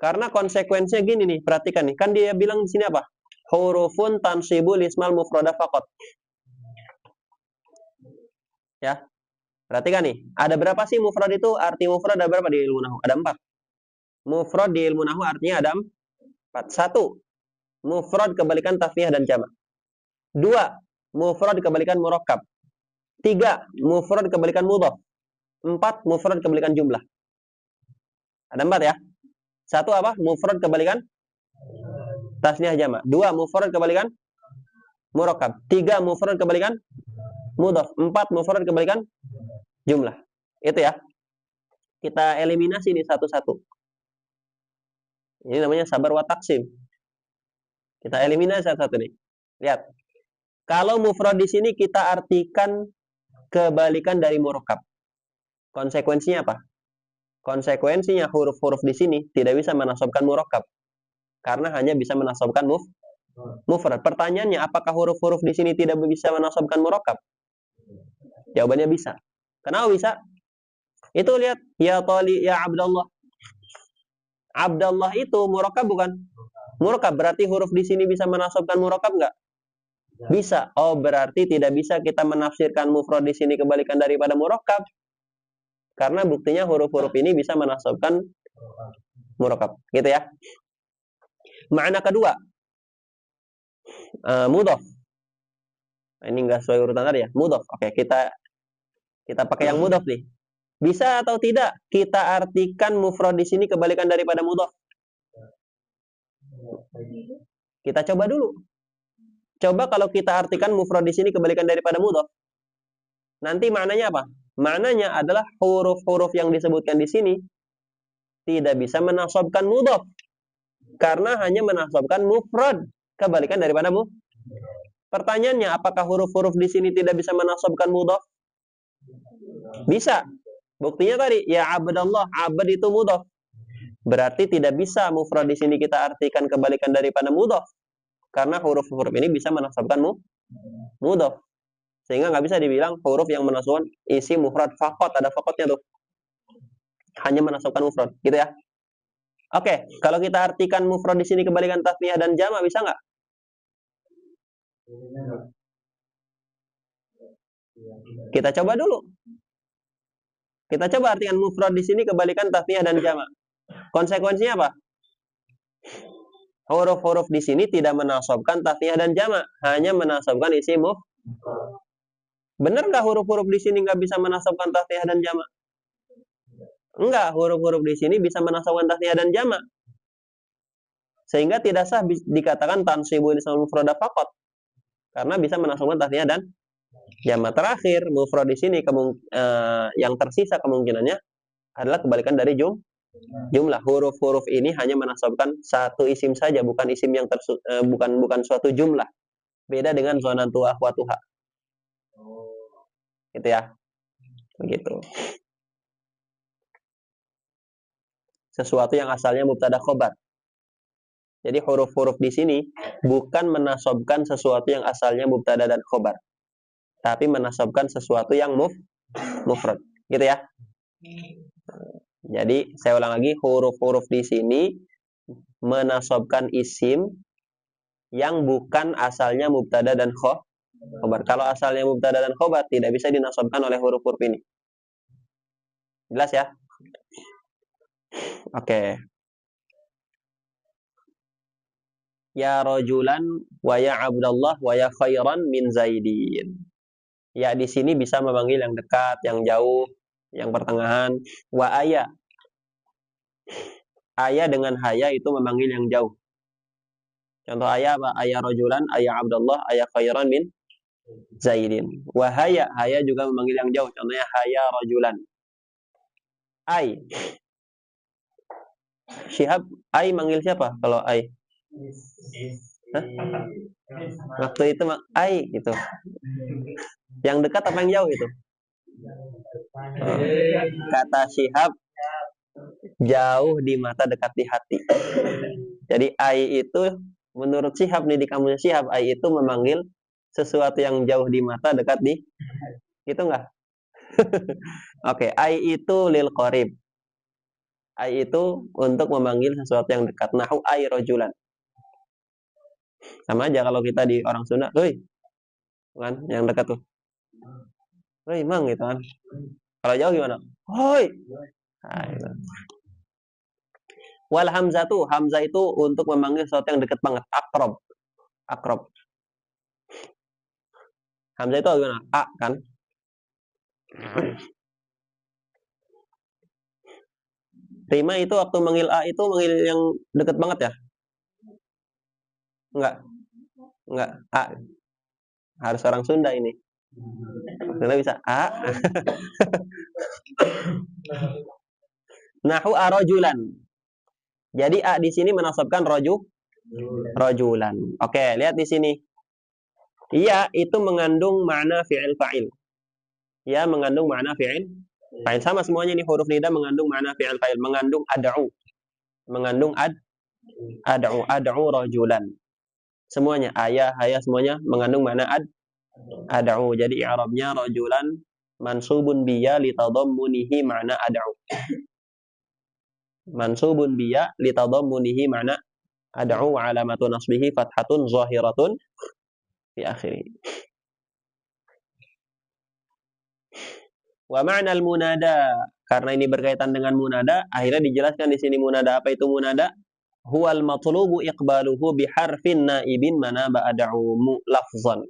Karena konsekuensinya gini nih, perhatikan nih. Kan dia bilang di sini apa? Hurufun tansibul ismal mufrada faqat. Ya. Perhatikan nih, ada berapa sih mufrad itu? Arti mufrad ada berapa di ilmu nahwu? Ada 4. Mufrad di ilmu nahwu artinya ada 4. 1. Mufrad kebalikan tasniyah dan jamak. 2. Mufrad kebalikan murakkab. 3. Mufrad kebalikan mudhaf. 4. Mufrad kebalikan jumlah. Ada 4 ya. 1 apa? Mufrad kebalikan tasniyah jamak. 2. Mufrad kebalikan murakkab. 3. Mufrad kebalikan mudhaf. 4. Mufrad kebalikan jumlah. Itu ya. Kita eliminasi ini satu-satu. Ini namanya sabar wa taksim. Kita eliminasi satu-satu nih. Lihat. Kalau mufrad di sini kita artikan kebalikan dari murakkab. Konsekuensinya apa? Konsekuensinya huruf-huruf di sini tidak bisa menasabkan murakkab. Karena hanya bisa menasabkan mufrad. Pertanyaannya, apakah huruf-huruf di sini tidak bisa menasabkan murakkab? Jawabannya bisa. Kenapa bisa? Itu lihat, ya tali ya Abdullah. Abdullah itu murakkab bukan? Murakkab. Berarti huruf di sini bisa menasabkan murakkab enggak? Bisa. Oh, berarti tidak bisa kita menafsirkan mufrad di sini kebalikan daripada murakkab. Karena buktinya huruf-huruf ini bisa menasabkan murakkab. Gitu ya. Makna kedua, mudhaf. Ini enggak sesuai urutan tadi ya. Mudhaf. Oke, kita pakai yang mudhaf nih. Bisa atau tidak kita artikan mufrad di sini kebalikan daripada mudhaf? Kita coba dulu. Coba kalau kita artikan mufrad di sini kebalikan daripada mudhaf. Nanti maknanya apa? Maknanya adalah huruf-huruf yang disebutkan di sini tidak bisa menasabkan mudhaf. Karena hanya menasabkan mufrad kebalikan daripada mudhaf. Pertanyaannya, apakah huruf-huruf di sini tidak bisa menasabkan mudhaf? Bisa. Buktinya tadi, ya abdallah, abad itu mudhaf. Berarti tidak bisa mufrad di sini kita artikan kebalikan daripada mudhaf. Karena huruf-huruf ini bisa menasabkan mudhaf. Sehingga nggak bisa dibilang huruf yang menasabkan isi mufrad fakot, ada fakotnya tuh. Hanya menasabkan mufrad, gitu ya. Oke, kalau kita artikan mufrad di sini kebalikan tasniyah dan jamak bisa nggak? Kita coba dulu. Kita coba artikan mufrad di sini kebalikan tasniyah dan jamak. Konsekuensinya apa? Huruf-huruf di sini tidak menasabkan tasniyah dan jamak, hanya menasabkan isi mufrad. Benar nggak huruf-huruf di sini nggak bisa menasabkan tasniyah dan jamak? Enggak, huruf-huruf di sini bisa menasabkan tasniyah dan jamak. Sehingga tidak sah dikatakan tansibul ismul mufrad faqat. Karena bisa menasabkan tasniyah dan jamak. Terakhir, mufrad di sini yang tersisa kemungkinannya adalah kebalikan dari jumlah. Huruf-huruf ini hanya menasabkan satu isim saja, bukan isim yang bukan suatu jumlah. Beda dengan zonantu akhwatuha. Gitu ya. Begitu. Sesuatu yang asalnya mubtada khobar. Jadi huruf-huruf di sini bukan menasabkan sesuatu yang asalnya mubtada dan khobar, tapi menasabkan sesuatu yang mufrad. Gitu ya. Jadi saya ulang lagi, huruf-huruf di sini menasabkan isim yang bukan asalnya mubtada dan khobar. Kalau asalnya mubtada dan khobar tidak bisa dinasabkan oleh huruf-huruf ini. Jelas ya? Oke. Ya rajulan wa ya abdallah wa ya khairan min zaidin. Ya di sini bisa memanggil yang dekat, yang jauh, yang pertengahan. Wa aya. Aya dengan haya itu memanggil yang jauh. Contoh aya apa? Aya rajulan, aya abdallah, aya khairan min zaidin. Wa haya. Haya juga memanggil yang jauh. Contohnya haya rajulan. Ai. Syihab, ai manggil siapa kalau ai? Hah? Waktu itu ai gitu. Yang dekat apa yang jauh itu? Kata Syihab, jauh di mata dekat di hati. Jadi ai itu menurut Syihab nih, di kamusnya Syihab, ai itu memanggil sesuatu yang jauh di mata dekat di itu enggak? Oke, ai itu lil qarib. Ai itu untuk memanggil sesuatu yang dekat. Nahu ai rojulan. Sama aja kalau kita di orang Sunda, "Hei." Kan yang dekat tuh. "Hei, Mang," gitu kan. Kalau jauh gimana? "Hoi." Nah, gitu. Wal hamzatu, hamzah itu untuk memanggil sesuatu yang dekat banget, akrob. Akrob. Hamzah itu gimana? A kan? Rima itu waktu manggil A itu manggil yang dekat banget ya? Enggak. Enggak. A. Harus orang Sunda ini. Karena bisa A. Nahu arojulan. Jadi A di sini menasabkan rojulan. Oke, lihat di sini. Iya, itu mengandung makna fi'il fa'il. Ya, mengandung makna fi'il fa'il. Sama semuanya ini huruf nida mengandung makna fi'il fa'il, mengandung ad'u. Mengandung ad'u rajulan. Semuanya ayah, haya semuanya mengandung makna ad'u. Jadi i'rabnya rajulan mansubun biya litadammunihi makna ad'u. Mansubun biya litadammunihi makna ad'u wa alamatu nasbihi fathatun zahiratun fi akhirih. Wa ma'nal munada, karena ini berkaitan dengan munada, akhirnya dijelaskan di sini munada. Apa itu munada? Huwal matlubu iqbaluhu biharfin naibin mana ba'da'u lafzan.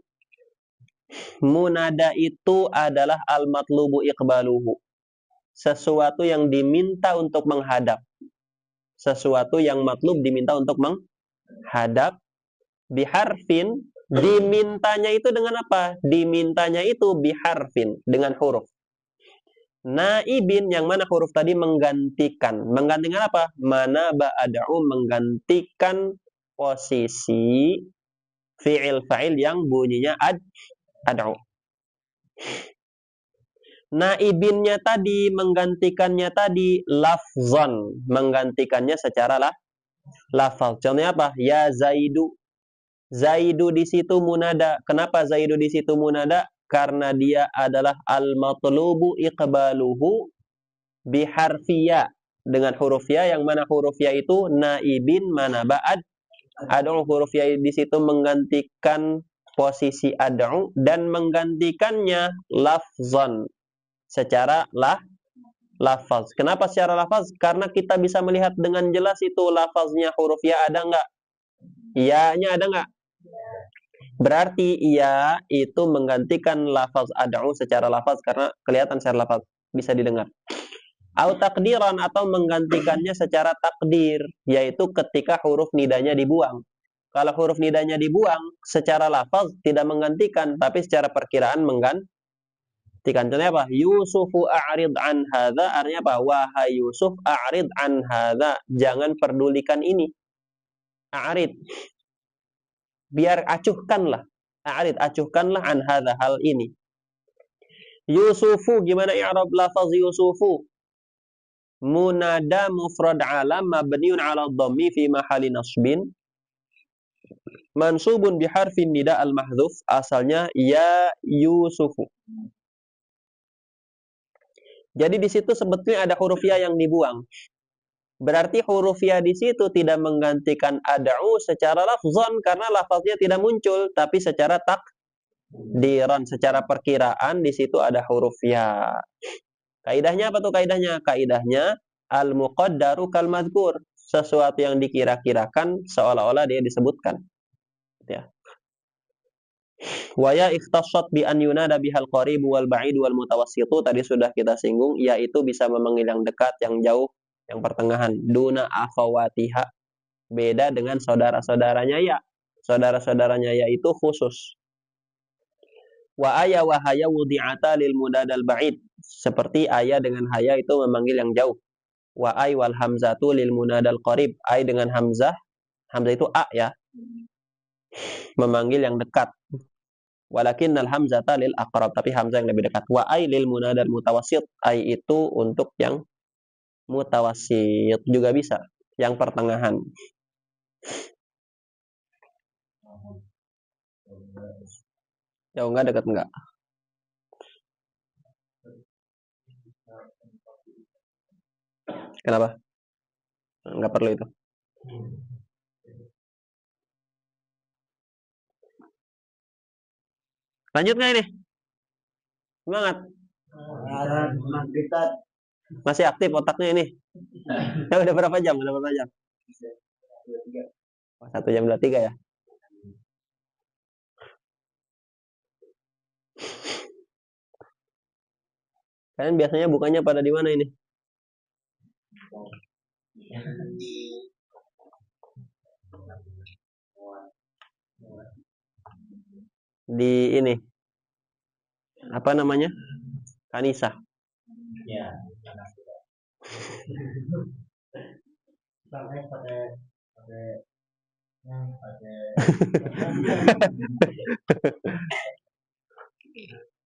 Munada itu adalah al matlubu iqbaluhu. Sesuatu yang diminta untuk menghadap. Sesuatu yang matlub diminta untuk menghadap. Biharfin, dimintanya itu dengan apa? Dimintanya itu biharfin, dengan huruf. Naibin, yang mana huruf tadi menggantikan. Menggantikan apa? Mana ba'da'u, menggantikan posisi fi'il fa'il yang bunyinya ad'u. Naibinnya tadi, menggantikannya tadi lafzan, menggantikannya secara lafaz. Contohnya apa? Ya Zaidu. Zaidu di situ munada. Kenapa Zaidu di situ munada? Karena dia adalah al-matlubu iqbaluhu biharfiya, dengan huruf ya, yang mana huruf ya itu naibin mana ba'ad ad'u. Huruf ya di situ menggantikan posisi ad'u dan menggantikannya lafzan, secara lafaz. Kenapa secara lafaz? Karena kita bisa melihat dengan jelas itu lafaznya huruf ya ada enggak? Iya-nya ada enggak? Berarti iya itu menggantikan lafaz ad'u secara lafaz karena kelihatan secara lafaz, bisa didengar. Au takdiran, atau menggantikannya secara takdir, yaitu ketika huruf nidanya dibuang. Kalau huruf nidanya dibuang secara lafaz tidak menggantikan, tapi secara perkiraan menggantikan. Contohnya apa? Yusufu a'rid an hadza, artinya apa? Wahai Yusuf, a'rid an hadza, jangan perdulikan ini. A'rid, biar acuhkanlah. A'rid, acuhkanlah an hadza, hal ini. Yusufu, gimana i'rab lafaz Yusufu? Munada mufrad alam mabniun ala dhammi fi mahali nasbin mansubun biharfin nida al mahdhuf. Asalnya ya Yusufu. Jadi di situ sebetulnya ada huruf ya yang dibuang. Berarti huruf ya di situ tidak menggantikan ad'u secara lafzan karena lafaznya tidak muncul, tapi secara takdiran, secara perkiraan di situ ada huruf ya. Kaidahnya apa tuh kaidahnya? Kaidahnya al-muqaddaru kal madhkur, sesuatu yang dikira-kirakan seolah-olah dia disebutkan. Ya. Wa ya ikhtassat bi an yunada bihal qarib wal ba'id wal mutawassitu, tadi sudah kita singgung, yaitu bisa memanggil yang dekat, yang jauh, yang pertengahan. Duna akhawatiha, beda dengan saudara-saudaranya ya. Saudara-saudaranya ya itu khusus. Wa aya wa haya wudi'ata lil mudadal ba'id, seperti ayah dengan haya itu memanggil yang jauh. Wa ay wal hamzatu lil munadal qarib, ay dengan hamzah, hamzah itu a ya, memanggil yang dekat. Walakinnal hamzata lil aqrab, tapi hamzah yang lebih dekat. Wa ay lil munadal mutawassit, ay itu untuk yang mutawassit, juga bisa yang pertengahan. Jauh enggak, dekat enggak? Kenapa? Enggak perlu itu. Lanjut nggak ini? Semangat. Masih aktif otaknya ini. Ya, udah berapa jam? Udah berapa jam? 1 jam 23 ya. Kalian biasanya bukanya pada di mana ini? Di ini. Apa namanya? Kanisa. Ya.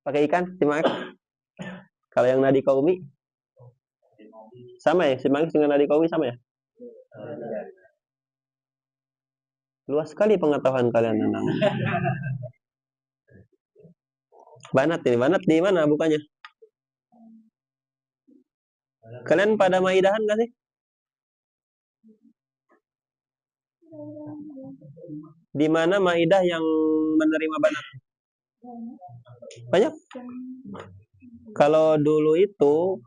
Pakai ikan, simak. Kalau yang nadi kaumi sama ya, simak dengan nadi kaumi sama ya. Luas sekali pengetahuan kalian tentang banat ini. Banat di mana bukannya? Kalian pada maidahan nggak sih? Di mana maidah yang menerima banat? Banyak. Kalau dulu itu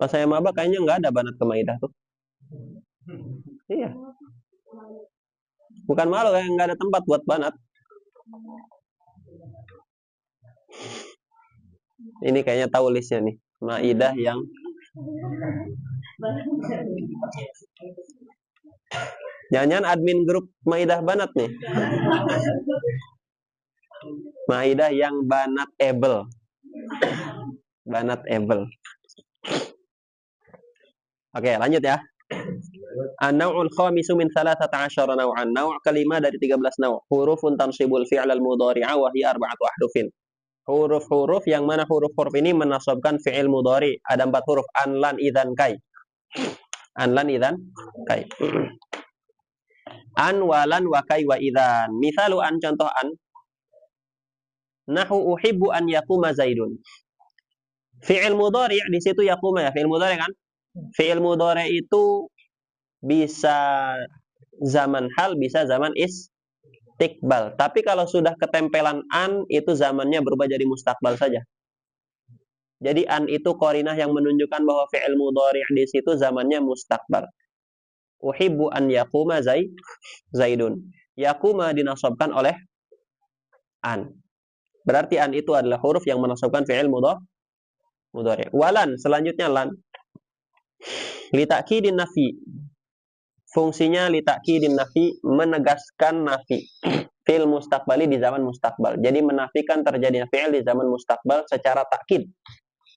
pas saya maba kayaknya nggak ada banat ke maidah tuh. Iya. Bukan malu kayak nggak ada tempat buat banat. Ini kayaknya tahu listnya nih. Maidah yang jangan-jangan admin grup Maidah Banat nih. Maidah yang Banat able. Banat able. Oke, lanjut ya. An-naw'ul khamisu min 13 naw'an. Naw' kelima dari 13 naw'. Hurufun tansibul fi'l al-mudhari'a wa hiya 4 ahrufin. Huruf-huruf yang mana huruf-huruf ini menasabkan fi'il mudhari. Ada 4 huruf. An, lan, idzan, kai. An, lan, idzan, kai. An, walan, wa kai, wa idzan. Misalu an, contoh an. Nahu uhibbu an yaquma zaidun. Fi'il mudhari di situ yaquma ya, fi'il mudhari kan? Fi'il mudhari itu bisa zaman hal, bisa zaman istiqbal. Tapi kalau sudah ketempelan an, itu zamannya berubah jadi mustakbal saja. Jadi an itu qarinah yang menunjukkan bahwa fi'il mudhari' di situ zamannya mustakbal. Uhibbu an yaquma zaidun. Yaquma dinasabkan oleh an. Berarti an itu adalah huruf yang menasabkan fi'il mudhari'. Walan, selanjutnya lan. Li ta'kidin nafi. Fungsinya li ta'kidin nafi, menegaskan nafi. Fi'il mustaqbali di zaman mustakbal. Jadi menafikan terjadinya fi'il di zaman mustakbal secara takkid.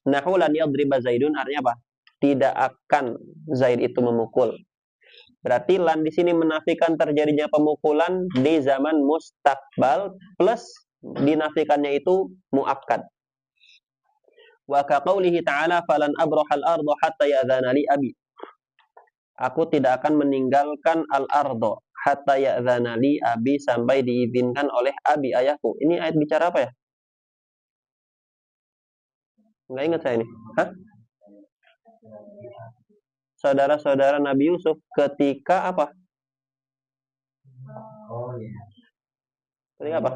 Nahu lan yadriba zaidun artinya apa? Tidak akan Zaid itu memukul. Berarti lan di sini menafikan terjadinya pemukulan di zaman mustakbal plus dinafikannya itu muakkad. Wa ka qaulihi ta'ala falan abrahal ardo hatta ya'dzana li abi. Aku tidak akan meninggalkan al-ardo hatta ya'dzana li abi sampai diizinkan oleh abi ayahku. Ini ayat bicara apa ya? Enggak ingat saya ini. Hah? Saudara-saudara Nabi Yusuf ketika apa? Oh iya. Ketika apa?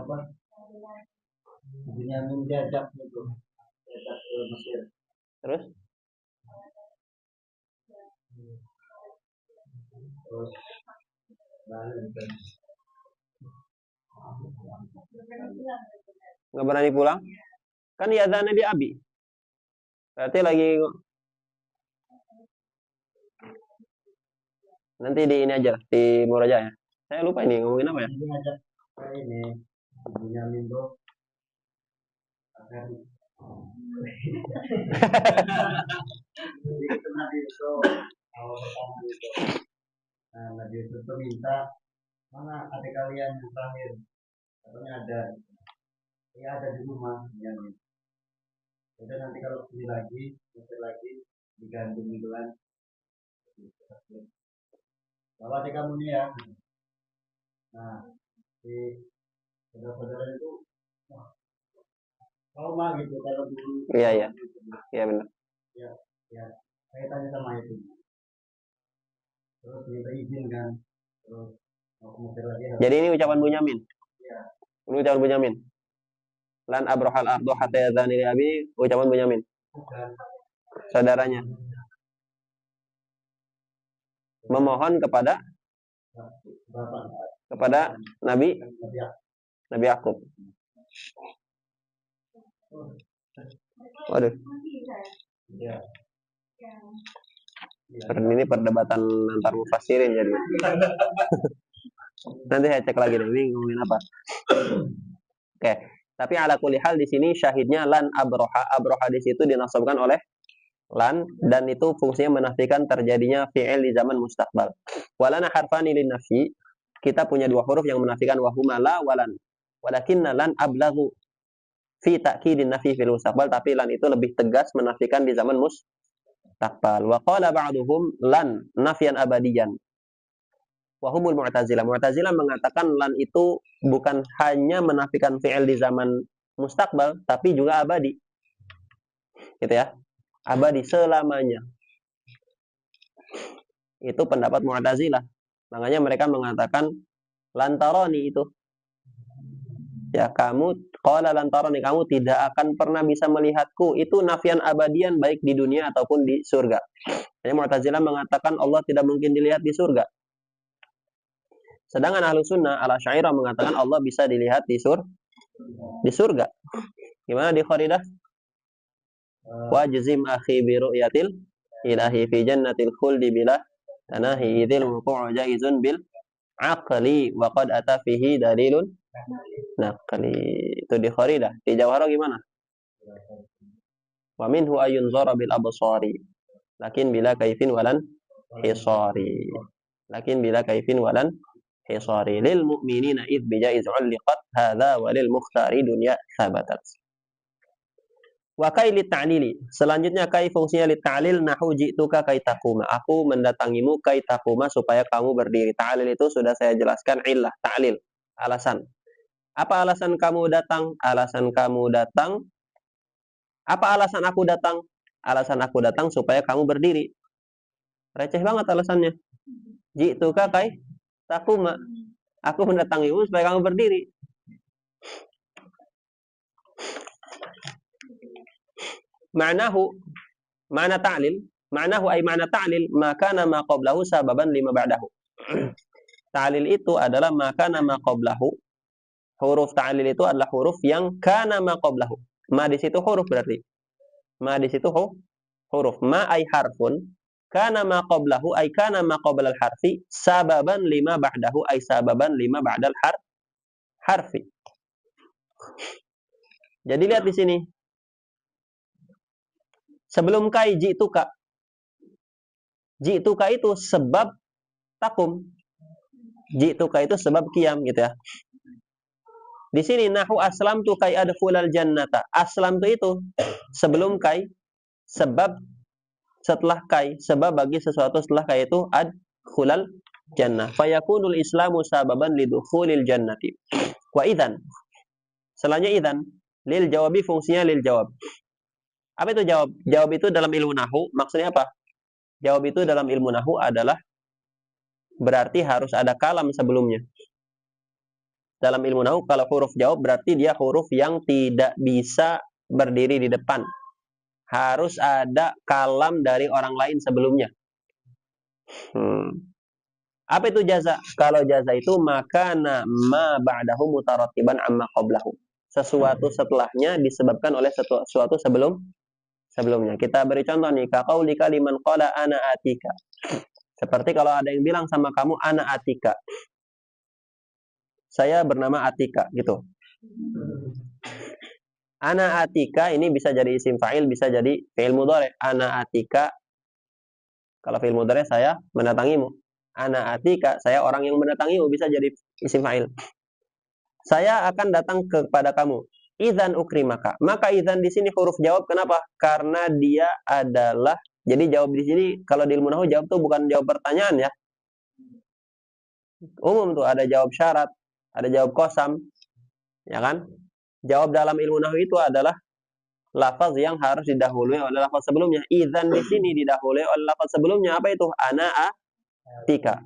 Bunyamin jajak itu. Jajak ke Mesir. Terus? Terus Nggak berani pulang? Kan ya'dzana di abi. Berarti lagi nanti di ini aja di Muraja ya. Saya lupa ini ngomongin apa ya? ini ngajak ini Bunyamin tuh akan jadi itu Nabi Yusuf awal pertama itu. Nah, Nabi Yusuf tuh minta mana adik kalian yang terakhir? Katanya ada. Ya ada di rumah Bunyamin. Jadi nanti kalau beli lagi, Mesir lagi digandung gitu kan. Bawa adik kamu nih ya. Nah, si saudara-saudara itu trauma gitu kalau dulu. Iya, iya. Iya benar. Ya, ya. Saya tanya sama itu. Terus minta izin kan. Terus mau ke Mesir lagi. Jadi ini ucapan Bunyamin. Iya. Ini ucapan Bunyamin. Lan abrahal ardo hatta yadzani li abi, ucapan Bunyamin. Bukan. Saudaranya memohon kepada Bapak. Nabi Nabi Yakub. Waduh. Ya. Ini perdebatan antar mufassirin jadi. Nanti saya cek lagi deh ini ngomongin apa. Oke. Tapi ala kulli hal di sini syahidnya lan abroha. Abroha di situ dinasabkan oleh lan dan itu fungsinya menafikan terjadinya fi'il di zaman mustakbal. Walana harfani lin nafi. Kita punya 2 huruf yang menafikan wahuma la walan. Walakinna lan ablaghu fi ta'kidin nafi fil mustaqbal, tapi lan itu lebih tegas menafikan di zaman mustaqbal. Wa qala ba'duhum lan nafian abadiyan. Wa humul Mu'tazilah. Mu'tazilah mengatakan lan itu bukan hanya menafikan fi'il di zaman mustakbal tapi juga abadi. Gitu ya. Abadi selamanya. Itu pendapat Mu'tazilah. Makanya mereka mengatakan lantaroni itu. Ya, kamu qala lantaroni, kamu tidak akan pernah bisa melihatku. Itu nafian abadian baik di dunia ataupun di surga. Jadi Mu'tazilah mengatakan Allah tidak mungkin dilihat di surga. Sedangkan Ahlu Sunnah al-Asy'ariyah mengatakan Allah bisa dilihat di surga. Gimana di Kharidah? Wajzim akhi bi ru'yatil ilahi fi jannatil khuldi bila tanahi idzil wuqu'u jaizun bil aqli wa qad ata fihi dalilun naqli. Itu di Kharidah. Di Jawharah gimana? Wa minhu ayun zara bil absari lakin bila kaifin walan hisari. Lakin bila kaifin walan hisari lil mu'minina id bijaiz 'ulliqat hadza wa lil mukhtari dunya thabatat. Wa kai li'talili. Selanjutnya kai fungsinya li'talil nahu ji'tuka kai taquma. Aku mendatangimu kai taquma supaya kamu berdiri. Ta'lil itu sudah saya jelaskan, illah, ta'lil, alasan. Apa alasan kamu datang? Alasan kamu datang. Apa alasan aku datang? Alasan aku datang supaya kamu berdiri. Receh banget alasannya. Ji'tuka kai taquma. Aku mendatangimu supaya kamu berdiri. Ma'nahu, ma'na ta'lil, ma'nahu ay ma'na ta'lil, maka nama qablahu sababan lima ba'dahu. Ta'lil itu adalah maka nama qablahu. Huruf ta'lil itu adalah huruf yang kana ma qablahu. Ma di situ huruf berarti. Ma di situ huruf. Ma ay harfun, kana ma qablahu ay kana ma qabla al-harfi, sababan lima ba'dahu ay sababan lima ba'dal harfi. Jadi lihat di sini. Sebelum kai ji'tuka. Ji'tuka itu sebab takum. Ji'tuka itu sebab qiyam gitu ya. Di sini nahu aslam tu kai adkhulal jannata. Aslam tu itu sebelum kai, sebab setelah kai, sebab bagi sesuatu setelah kai itu adkhulal jannah. Fayakunul islamu sababan lidukhulil jannati. Wa idzan. Selanjutnya idzan lil jawabi fungsinya lil jawab. Apa itu jawab? Jawab itu dalam ilmu nahu maksudnya apa? Jawab itu dalam ilmu nahu adalah berarti harus ada kalam sebelumnya. Dalam ilmu nahu kalau huruf jawab berarti dia huruf yang tidak bisa berdiri di depan. Harus ada kalam dari orang lain sebelumnya. Apa itu jaza? Kalau jaza itu makana ma ba'dahu mutarattiban amma qablahu. Sesuatu setelahnya disebabkan oleh sesuatu sebelumnya. Kita beri contoh nih, kaqaulika liman qala ana atika. Seperti kalau ada yang bilang sama kamu ana atika. Saya bernama Atika gitu. Ana atika ini bisa jadi isim fa'il, bisa jadi fi'il mudhari'. Ana atika kalau fi'il mudhari' saya mendatangimu. Ana atika saya orang yang mendatangimu, bisa jadi isim fa'il. Saya akan datang kepada kamu. Idzan ukrimaka. Maka idzan di sini huruf jawab kenapa? Karena dia adalah, jadi jawab di sini kalau di ilmu nahwu jawab tuh bukan jawab pertanyaan ya. Umum tuh ada jawab syarat, ada jawab qasam, ya kan? Jawab dalam ilmu nahwu itu adalah lafaz yang harus didahului oleh lafaz sebelumnya. Idzan di sini didahului oleh lafaz sebelumnya. Apa itu? Ana atika.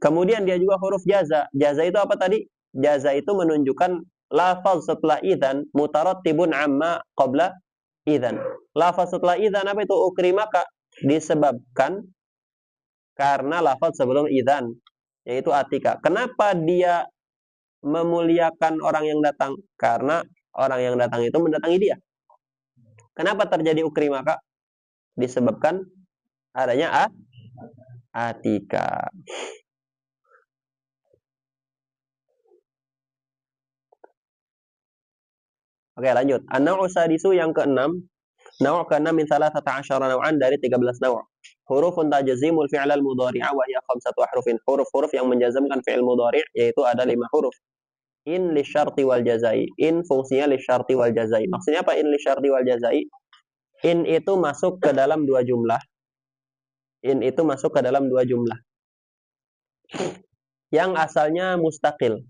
Kemudian dia juga huruf jaza. Jaza itu apa tadi? Jaza itu menunjukkan lafaz setelah idzan mutarattibun amma qabla idzan. Lafaz setelah idzan apa itu? Ukrimaka. Disebabkan karena lafaz sebelum idzan, yaitu atika. Kenapa dia memuliakan orang yang datang? Karena orang yang datang itu mendatangi dia. Kenapa terjadi ukrimaka? Disebabkan adanya atika. Oke, lanjut. An-naw'u sadisu yang keenam. Naw' keenam min 13 naw'an dari 13 naw'. Hurufun tajzimul fi'l al-mudhari'a wa hiya 5 ahrufin. Huruf-huruf yang menjazmkan fi'il mudhari' yaitu ada 5 huruf. In li syarti wal jazai. In fungsinya li syarti wal jazai. Maksudnya apa in li syarti wal jazai? In itu masuk ke dalam dua jumlah. In itu masuk ke dalam dua jumlah. Yang asalnya mustaqil.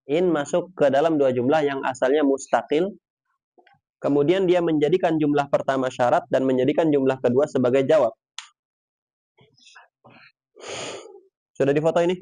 In masuk ke dalam dua jumlah yang asalnya mustaqil. Kemudian dia menjadikan jumlah pertama syarat dan menjadikan jumlah kedua sebagai jawab. Sudah difoto ini?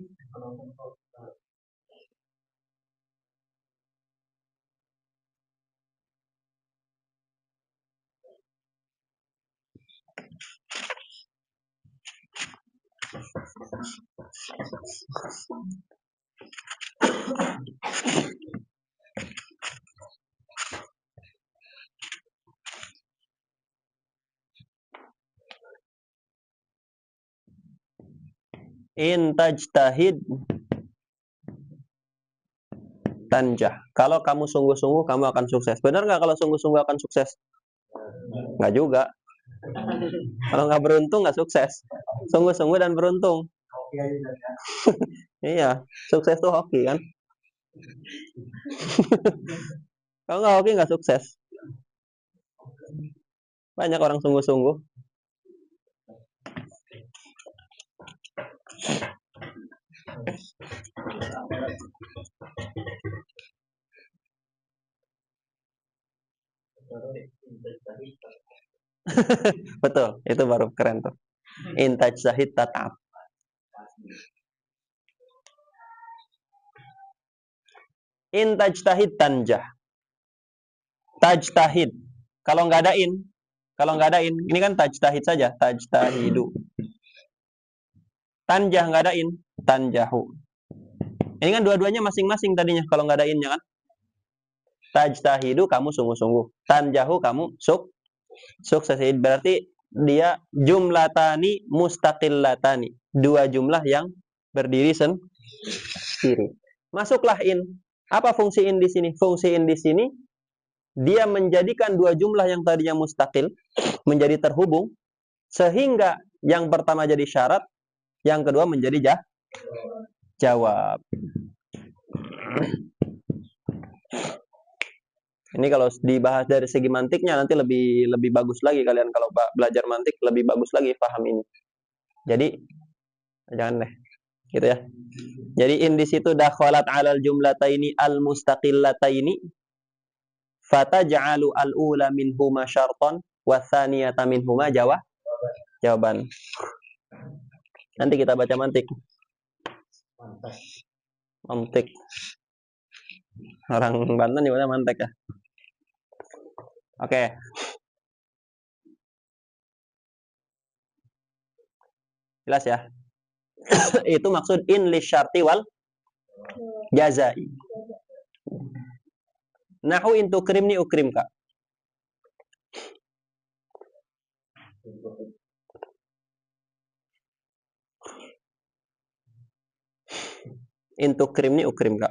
In tajtahid tanjah. Kalau kamu sungguh-sungguh, kamu akan sukses. Benar nggak kalau sungguh-sungguh akan sukses? Nggak juga. Kalau nggak beruntung, nggak sukses. Sungguh-sungguh dan beruntung. Iya, sukses tuh hoki kan? Kalau nggak hoki, nggak sukses. Banyak orang sungguh-sungguh. Betul, itu baru keren tuh. Intaj zahid tata'ab. Intaj tahid tanjah. Tajtahid. Kalau nggak ada in, ini kan tajtahid saja, tajtahidu. Tanjah nggak ada in, tanjahu. Ini kan dua-duanya masing-masing tadinya kalau nggak ada innya kan. Tajtahidu kamu sungguh-sungguh. Tanjahu kamu sukses. Berarti dia jumlatani mustaqillatani. Dua jumlah yang berdiri sendiri. Masuklah in. Apa fungsi in di sini? Fungsi in di sini dia menjadikan dua jumlah yang tadinya mustaqil menjadi terhubung sehingga yang pertama jadi syarat, yang kedua menjadi jawab. Ini kalau dibahas dari segi mantiknya nanti lebih bagus lagi kalian kalau belajar mantik lebih bagus lagi paham ini. Jadi jangan deh, gitu ya. Jadi in di situ dakhalat 'alal jumlataini al-mustaqillataini fataj'alu al-ula minhuma syartan wa tsaniyata minhuma jawaban. Nanti kita baca mantik. Mantik. Orang Banten gimana mantek ya? Oke. Jelas ya? Itu maksud in li syarti wal jazai. Nahu in tukrimni ukrimka. In tukrimni ukrimka.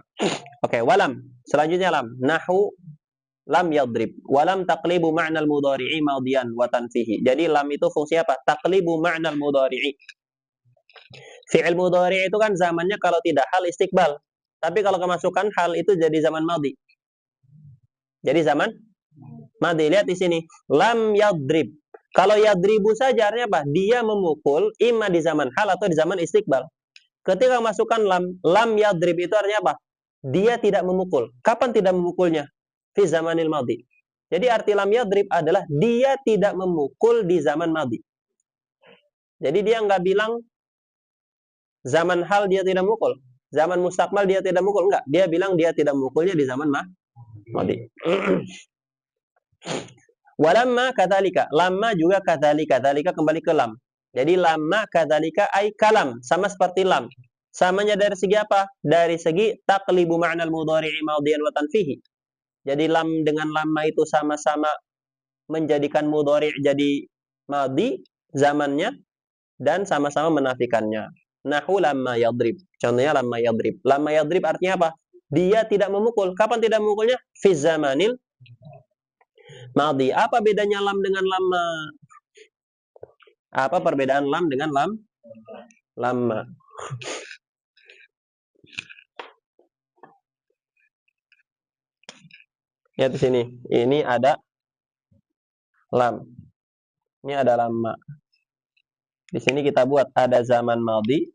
Oke, walam. Selanjutnya lam. Nahu lam yadrib. Walam taqlibu ma'nal mudhari'i madiyan wa tanfihi. Jadi lam itu fungsi apa? Taqlibu ma'nal mudhari'i. Fi'il mudhari' itu kan zamannya kalau tidak hal istiqbal. Tapi kalau kemasukan hal itu jadi zaman madhi. Jadi zaman madhi. Lihat di sini. Lam yadrib. Kalau yadribu saja artinya apa? Dia memukul imma di zaman hal atau di zaman istiqbal. Ketika masukkan lam yadrib itu artinya apa? Dia tidak memukul. Kapan tidak memukulnya? Fi zamanil madhi. Jadi arti lam yadrib adalah dia tidak memukul di zaman madhi. Jadi dia nggak bilang zaman hal dia tidak mukul, zaman mustakmal dia tidak mukul, enggak. Dia bilang dia tidak memukulnya di zaman madhi. Walamma kadzalika, lamma juga kadzalika, dzalika kembali ke lam. Jadi lamma kadzalika ai kalam, sama seperti lam. Samanya dari segi apa? Dari segi taqlibu ma'nal mudhari'i madhiyan wa tanfihi. Jadi lam dengan lamma itu sama-sama menjadikan mudhari' jadi madhi zamannya dan sama-sama menafikannya. Nahu lamma yadrib. Contohnya lamma yadrib. Lamma yadrib artinya apa? Dia tidak memukul. Kapan tidak memukulnya? Fi zamanil madhi. Apa bedanya lam dengan lamma? Apa perbedaan lam dengan lamma? Lihat di sini. Ini ada lam. Ini ada lamma. Di sini kita buat ada zaman madhi,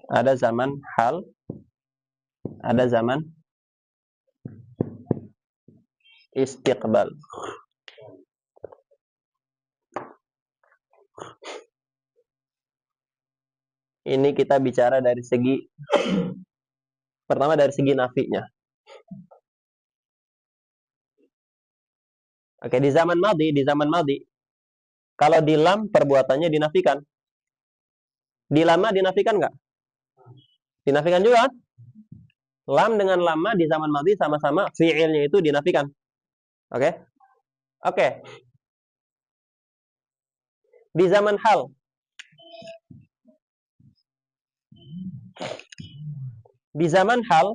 ada zaman hal, ada zaman istiqbal. Ini kita bicara dari segi pertama dari segi nafinya. Oke, di zaman madhi, kalau di lam perbuatannya dinafikan. Di lama dinafikan nggak? Dinafikan juga. Lam dengan lama di zaman madhi sama-sama fi'ilnya itu dinafikan. Oke? Oke. Di zaman hal. Di zaman hal,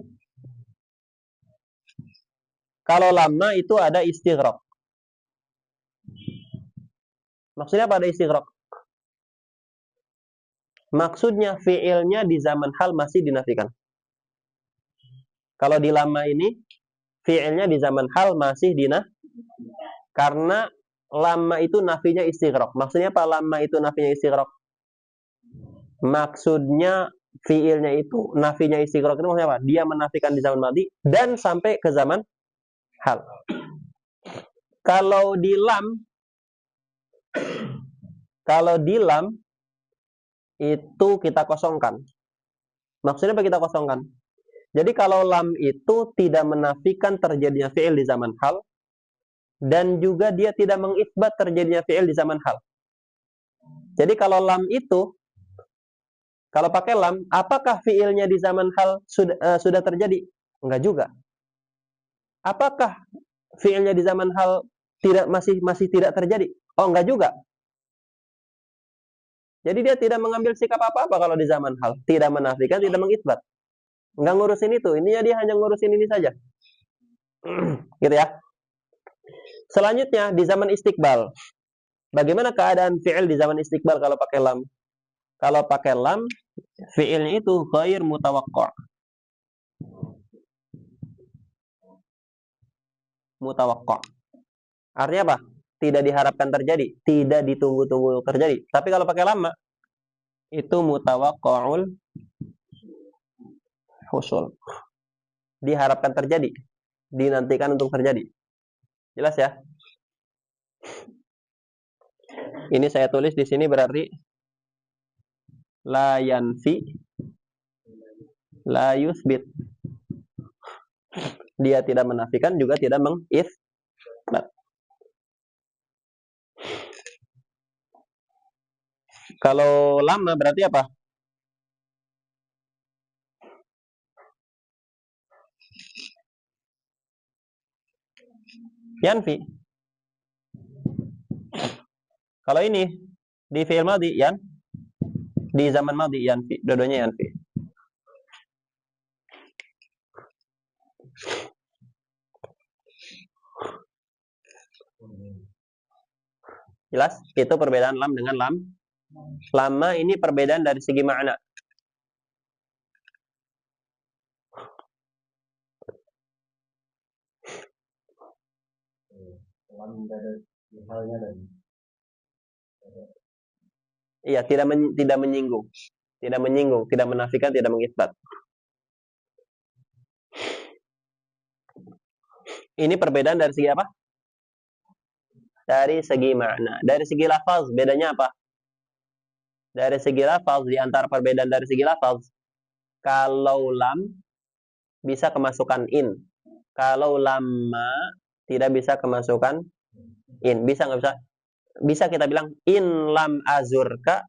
kalau lama itu ada istighraq. Maksudnya apa ada istighraq? Maksudnya fi'ilnya di zaman hal masih dinafikan. Kalau di lama ini fi'ilnya di zaman hal masih dina, karena lama itu nafinya istighraq. Maksudnya apa lama itu nafinya istighraq? Maksudnya fi'ilnya itu nafinya istighraq itu maksudnya apa? Dia menafikan di zaman madhi dan sampai ke zaman hal. Kalau di lam itu kita kosongkan. Maksudnya apa kita kosongkan? Jadi kalau lam itu tidak menafikan terjadinya fi'il di zaman hal dan juga dia tidak mengisbat terjadinya fi'il di zaman hal. Jadi kalau lam itu, kalau pakai lam, apakah fi'ilnya di zaman hal sudah terjadi? Enggak juga. Apakah fi'ilnya di zaman hal masih tidak terjadi? Oh, enggak juga. Jadi dia tidak mengambil sikap apa-apa kalau di zaman hal, tidak menafikan, tidak mengisbat. Enggak ngurusin itu, ininya dia hanya ngurusin ini saja. Gitu ya. Selanjutnya di zaman istiqbal. Bagaimana keadaan fi'il di zaman istiqbal kalau pakai lam? Kalau pakai lam, fi'ilnya itu ghair mutawaqqa'. Mutawaqqa'. Artinya apa? Tidak diharapkan terjadi, tidak ditunggu-tunggu terjadi. Tapi kalau pakai lama, itu mutawaqqa'ul husul. Diharapkan terjadi, dinantikan untuk terjadi. Jelas ya? Ini saya tulis di sini berarti la yanfi, la yusbit. Dia tidak menafikan juga tidak mengisbat. Kalau lama berarti apa? Yanfi. Kalau ini di fi'il madhi di zaman madhi yanfi, dua-duanya yanfi. Jelas? Itu perbedaan lam dengan lam. Lama ini perbedaan dari segi makna. Iya, tidak menyinggung. Tidak menyinggung, tidak menafikan, tidak mengisbat. Ini perbedaan dari segi apa? Dari segi makna. Dari segi lafaz, bedanya apa? Dari segi lafaz, di antara perbedaan dari segi lafaz, kalau lam bisa kemasukan in. Kalau lama tidak bisa kemasukan in. Bisa nggak bisa? Bisa kita bilang in lam azurka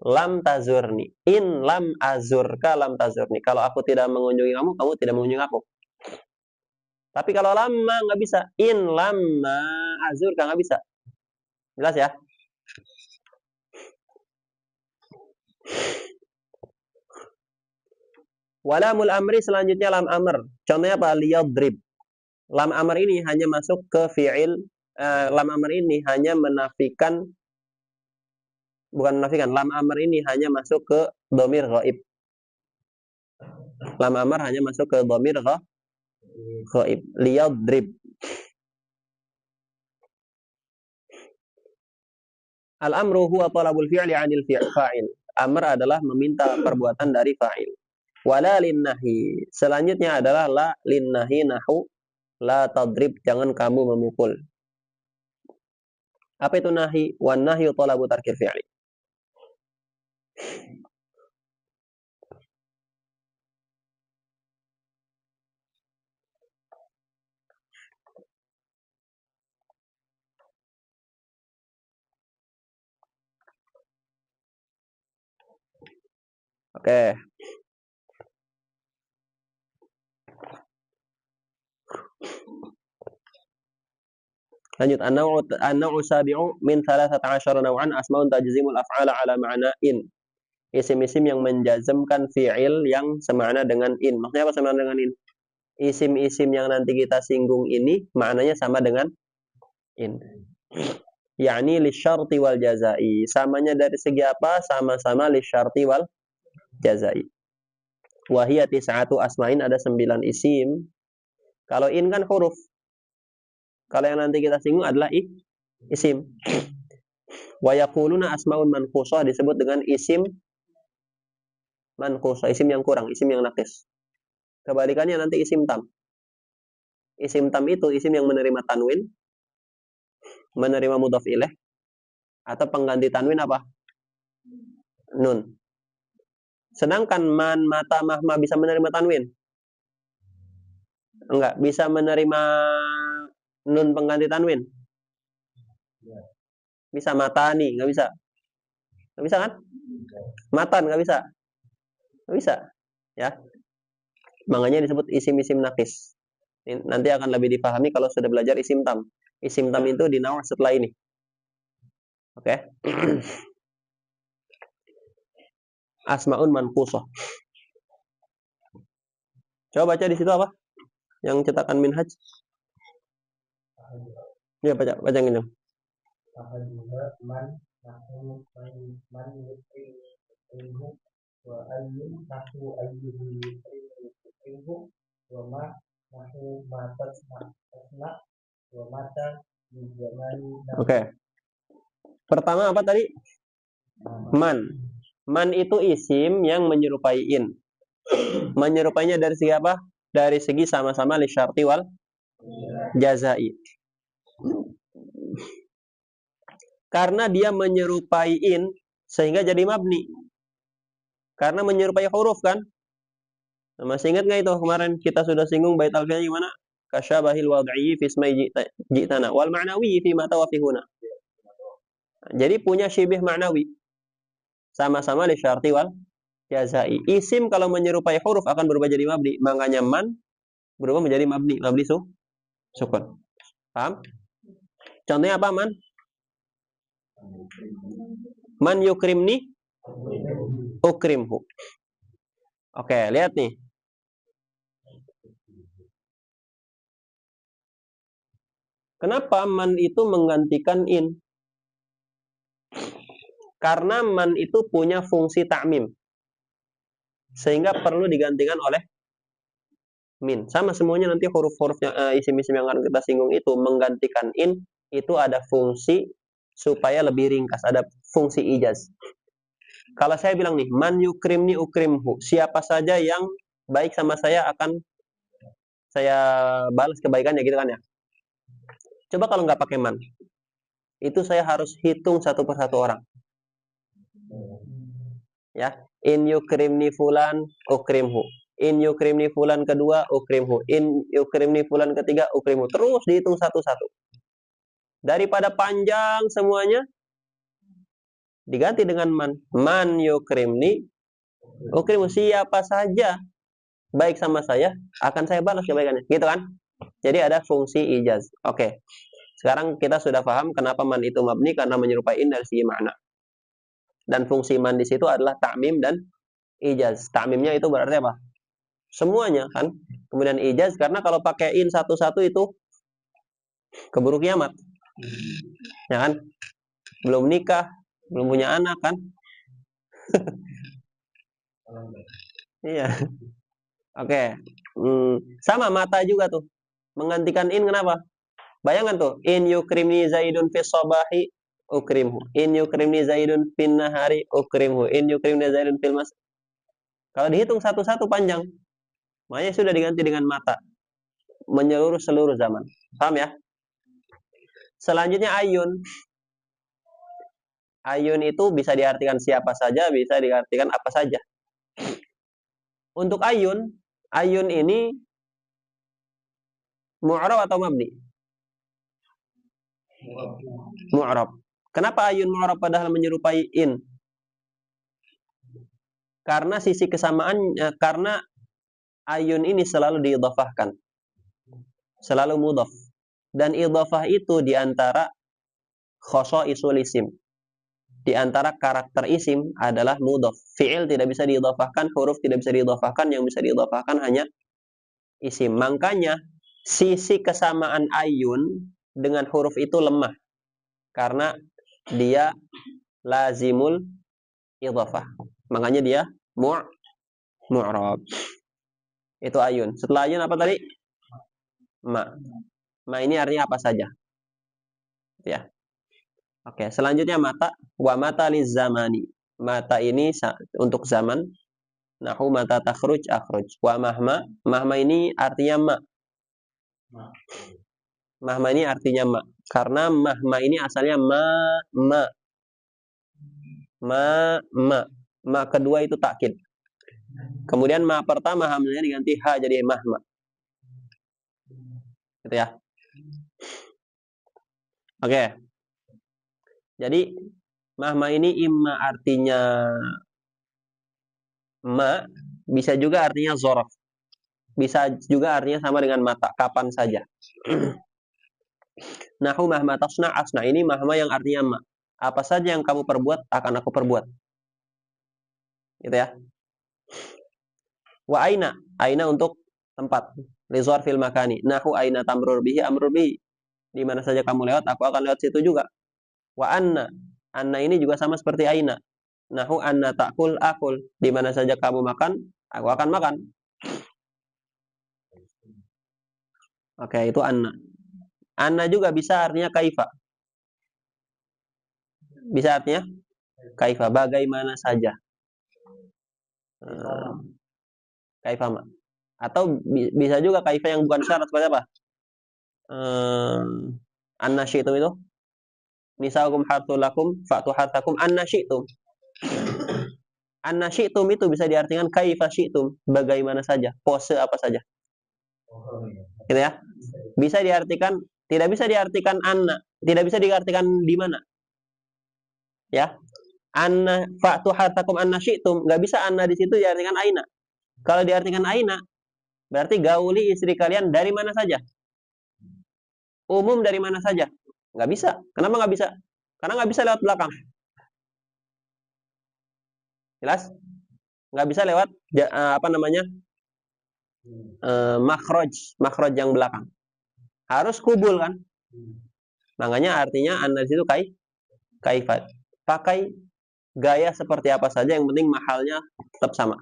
lam tazurni. In lam azurka lam tazurni. Kalau aku tidak mengunjungi kamu, kamu tidak mengunjungi aku. Tapi kalau lama nggak bisa. In lama azurka nggak bisa. Jelas ya? Walamul amri selanjutnya lam amr. Contohnya apa? Liyadrib. Lam amr ini hanya masuk ke fi'il. Lam amr ini hanya menafikan, bukan menafikan. Lam amr ini hanya masuk ke dhamir ghaib. Lam amr hanya masuk ke dhamir ghaib. Liyadrib. Al-amru huwa talabul fi'li 'anil fa'il. Amr adalah meminta perbuatan dari fa'il. Wala linnahi. Selanjutnya adalah la linnahi nahu la tadrib, jangan kamu memukul. Apa itu nahi? Wan nahyu talabu tarkil fi'li. Oke. Lanjut, an-naw'u sabi'u min 13 naw'an asma'un tajzimul af'ala ala ma'na in. Isim-isim yang menjazmkan fi'il yang semakna dengan in. Maksudnya apa semakna dengan in? Isim-isim yang nanti kita singgung ini maknanya sama dengan in. Yakni lisyarti wal jazai. Samanya dari segi apa? Sama-sama lisyarti wal jazai. Wahiyati sa'atu asma'in, ada 9 isim Kalau in kan huruf. Kalau yang nanti kita singgung adalah isim. Wa yaquluna asmaun manqusah disebut dengan isim manqusah, isim yang kurang, isim yang naqis. Kebalikannya nanti isim tam. Isim tam itu isim yang menerima tanwin, menerima mudhaf ilaih, atau pengganti tanwin apa? Nun. Sedangkan man, mata, mahma bisa menerima tanwin? Enggak. Bisa menerima nun pengganti tanwin? Bisa. Matani, enggak bisa. Enggak bisa kan? Matan, enggak bisa. Enggak bisa. Ya. Makanya disebut isim-isim naqis. Nanti akan lebih dipahami kalau sudah belajar isim tam. Isim tam itu di nawa setelah ini. Oke. Asmaun manqusah. Coba baca di situ apa? Yang cetakan Minhaj. Ya, baca yang ini. Man nahu man yukrimu wa ayyun nahu ayyuhu yukrimu wa ma nahu matas tasna wa mata bijamani. Oke. Pertama apa tadi? Man. Man itu isim yang menyerupai in. Menyerupainya dari segi apa? Dari segi sama-sama li syarti wal jazai. Karena dia menyerupai in sehingga jadi mabni. Karena menyerupai huruf kan? Masih ingat nggak itu kemarin kita sudah singgung bait alfiyahnya gimana? Kasyabahil wad'i fi ismai ji'tana wal ma'nawi fi ma tawafihuna. Jadi punya syibih ma'nawi. Sama-sama li syarti wal jazai. Isim kalau menyerupai huruf akan berubah jadi mabni. Makanya man berubah menjadi mabni. Mabni sukun. Paham? Contohnya apa man? Man yukrimni ukrimhu. Oke, lihat nih. Kenapa man itu menggantikan in? Karena man itu punya fungsi ta'mim. Sehingga perlu digantikan oleh min. Sama semuanya nanti huruf-hurufnya isim-isim yang akan kita singgung itu menggantikan in itu ada fungsi supaya lebih ringkas, ada fungsi ijaz. Kalau saya bilang nih, man yukrimni ukrimhu, siapa saja yang baik sama saya akan saya balas kebaikannya gitu kan ya. Coba kalau nggak pakai man, itu saya harus hitung satu persatu orang. Ya, in yukrimni fulan ukrimhu. In yukrimni fulan kedua ukrimhu. In yukrimni fulan ketiga ukrimhu. Terus dihitung satu-satu. Daripada panjang semuanya diganti dengan man. Man yukrimni ukrimhu, siapa saja baik sama saya akan saya balas kebaikannya. Gitu kan? Jadi ada fungsi ijaz. Oke. Sekarang kita sudah paham kenapa man itu mabni karena menyerupai in dari segi makna. Dan fungsi man di situ adalah ta'mim dan ijaz. Ta'mimnya itu berarti apa? Semuanya kan. Kemudian ijaz karena kalau pakai in satu-satu itu keburu kiamat. Ya kan? Belum nikah, belum punya anak kan? Iya. Oke. Sama mata juga tuh. Menggantikan in kenapa? Bayangkan tuh, in yukrimni zaidun fis sabahi ukrimhu. In yukrimni zaidun fin nahari ukrimhu. In yukrimni zaidun fil mas. Kalau dihitung satu-satu panjang. Makanya sudah diganti dengan mata. Menyeluruh seluruh zaman. Paham ya? Selanjutnya ayun. Ayun itu bisa diartikan siapa saja, bisa diartikan apa saja. Untuk ayun, ayun ini mu'rab atau mabni? Mu'rab. Kenapa ayun mu'rab padahal menyerupai in? Karena sisi kesamaan, karena ayun ini selalu diidhafahkan. Selalu mudhaf. Dan idhafah itu diantara khosaisul isim. Di antara karakter isim adalah mudhaf. Fi'il tidak bisa diidhafahkan, huruf tidak bisa diidhafahkan, yang bisa diidhafahkan hanya isim. Makanya sisi kesamaan ayun dengan huruf itu lemah. Karena dia lazimul idhafah. Makanya dia mu'rab. Itu ayun. Setelah ayun apa tadi? Ma. Ma ini artinya apa saja. Ya. Oke, selanjutnya mata. Wa mata liz zamani. Mata ini untuk zaman. Nahu mata takhruj akhruj. Wa mahma. Mahma ini artinya ma. Mahma ini artinya ma. Karena mahma ini asalnya ma. Ma kedua itu takkid. Kemudian ma pertama hamzanya diganti ha jadi mahma. Gitu ya. Oke. Jadi mahma ini imma artinya ma, bisa juga artinya zorof. Bisa juga artinya sama dengan mata, kapan saja. Nahu mahma tasna asna, ini mahma yang artinya ma. Apa saja yang kamu perbuat akan aku perbuat. Gitu ya. Wa aina, aina untuk tempat. Lizor fil makani. Nahu aina tamrur bihi amrur bihi. Di mana saja kamu lewat, aku akan lewat situ juga. Wa anna, anna ini juga sama seperti aina. Nahu anna ta'kul akul. Di mana saja kamu makan, aku akan makan. Oke, itu anna. Anna juga bisa artinya kaifa. Bisa artinya kaifa, bagaimana saja. Kaifa ma. Atau bisa juga kaifa yang bukan syarat, seperti apa? Anna syi'tum itu. Nisaukum harthul lakum fa'tu harthakum anna syi'tum. Anna syi'tum itu bisa diartikan kaifa syi'tum, bagaimana saja, pose apa saja. Gitu ya. Bisa diartikan, tidak bisa diartikan anna, tidak bisa diartikan di mana. Ya. Anna fa'tu harthakum anna syi'tum, enggak bisa anna di situ diartikan aina. Kalau diartikan aina, berarti gauli istri kalian dari mana saja. Umum dari mana saja. Nggak bisa. Kenapa nggak bisa? Karena nggak bisa lewat belakang. Jelas? Nggak bisa lewat makhraj yang belakang. Harus kubul kan? Makanya artinya anda di situ kaifat. Pakai gaya seperti apa saja, yang penting mahalnya tetap sama.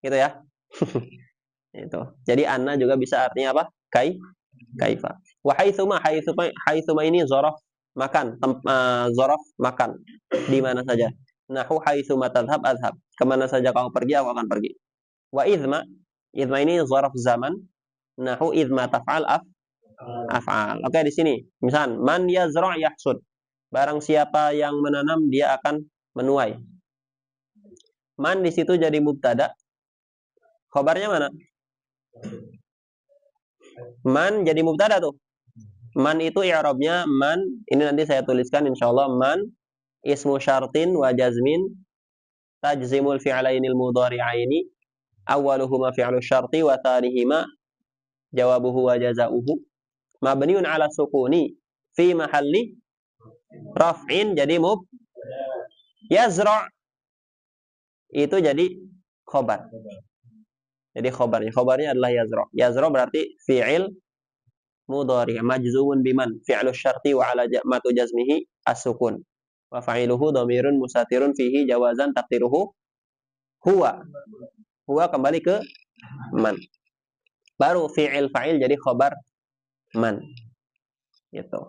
Gitu ya. Itu. Jadi anna juga bisa artinya apa? Kaifa. Wa haitsuma ini zorof makan, zorof makan di mana saja. Nahu haitsuma tadhhab adhab. Kemana saja kamu pergi, aku akan pergi. Wa idma ini zorof zaman. Nahu idma taf'al af'al. Oke, di sini. Misal man yazra' yahsud. Barang siapa yang menanam dia akan menuai. Man di situ jadi mubtada. Khabarnya mana? Man jadi mubtada tuh. Man itu i'rabnya man, ini nanti saya tuliskan insyaallah. Man ismu syartin wa jazmin tajzimul fi'lainil mudhari'aini awwaluhuma fi'lu syarti wa thanihima jawabuhu wa jazauhu mabniun 'ala sukuni fi mahalli raf'in, jadi yazra' itu jadi khobar. Jadi khobarnya adalah yazra'. Yazra' berarti fi'il mudhari' majzumun biman fi'lu syarti wa 'ala matu jazmihi as-sukun wa fa'iluhu dhamirun mustatirun fihi jawazan taqdiruhu huwa. Huwa kembali ke man. Baru fi'il fa'il jadi khobar man. Gitu.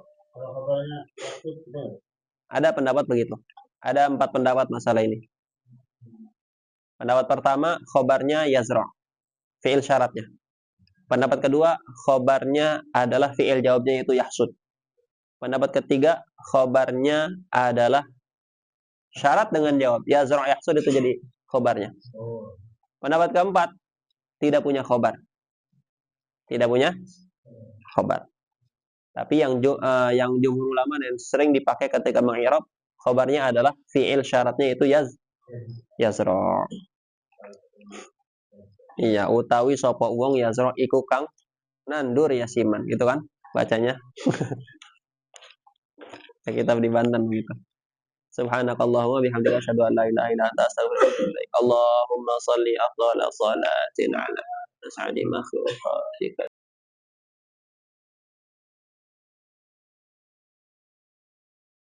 Ada pendapat begitu. Ada 4 pendapat masalah ini. Pendapat pertama, khobarnya yazra', fi'il syaratnya. Pendapat kedua, khobarnya adalah fi'il jawabnya yaitu yahsud. Pendapat ketiga, khobarnya adalah syarat dengan jawab. Yazra' yahsud itu jadi khobarnya. Pendapat keempat, tidak punya khobar. Tidak punya khobar. Tapi yang jumhur ulama dan sering dipakai ketika mengi'rab, khobarnya adalah fi'il syaratnya itu yazra'. Iya, utawi sapa wong yazra' iku kang nandur yasiman, gitu kan bacanya. Kita di Banten begitu. Subhanakallahumma bihamdika asyhadu an la ilaha illa anta astaghfiruka wa atubu ilaik. Allahumma shalli afdhala salatin ala as'adi makhluqatika.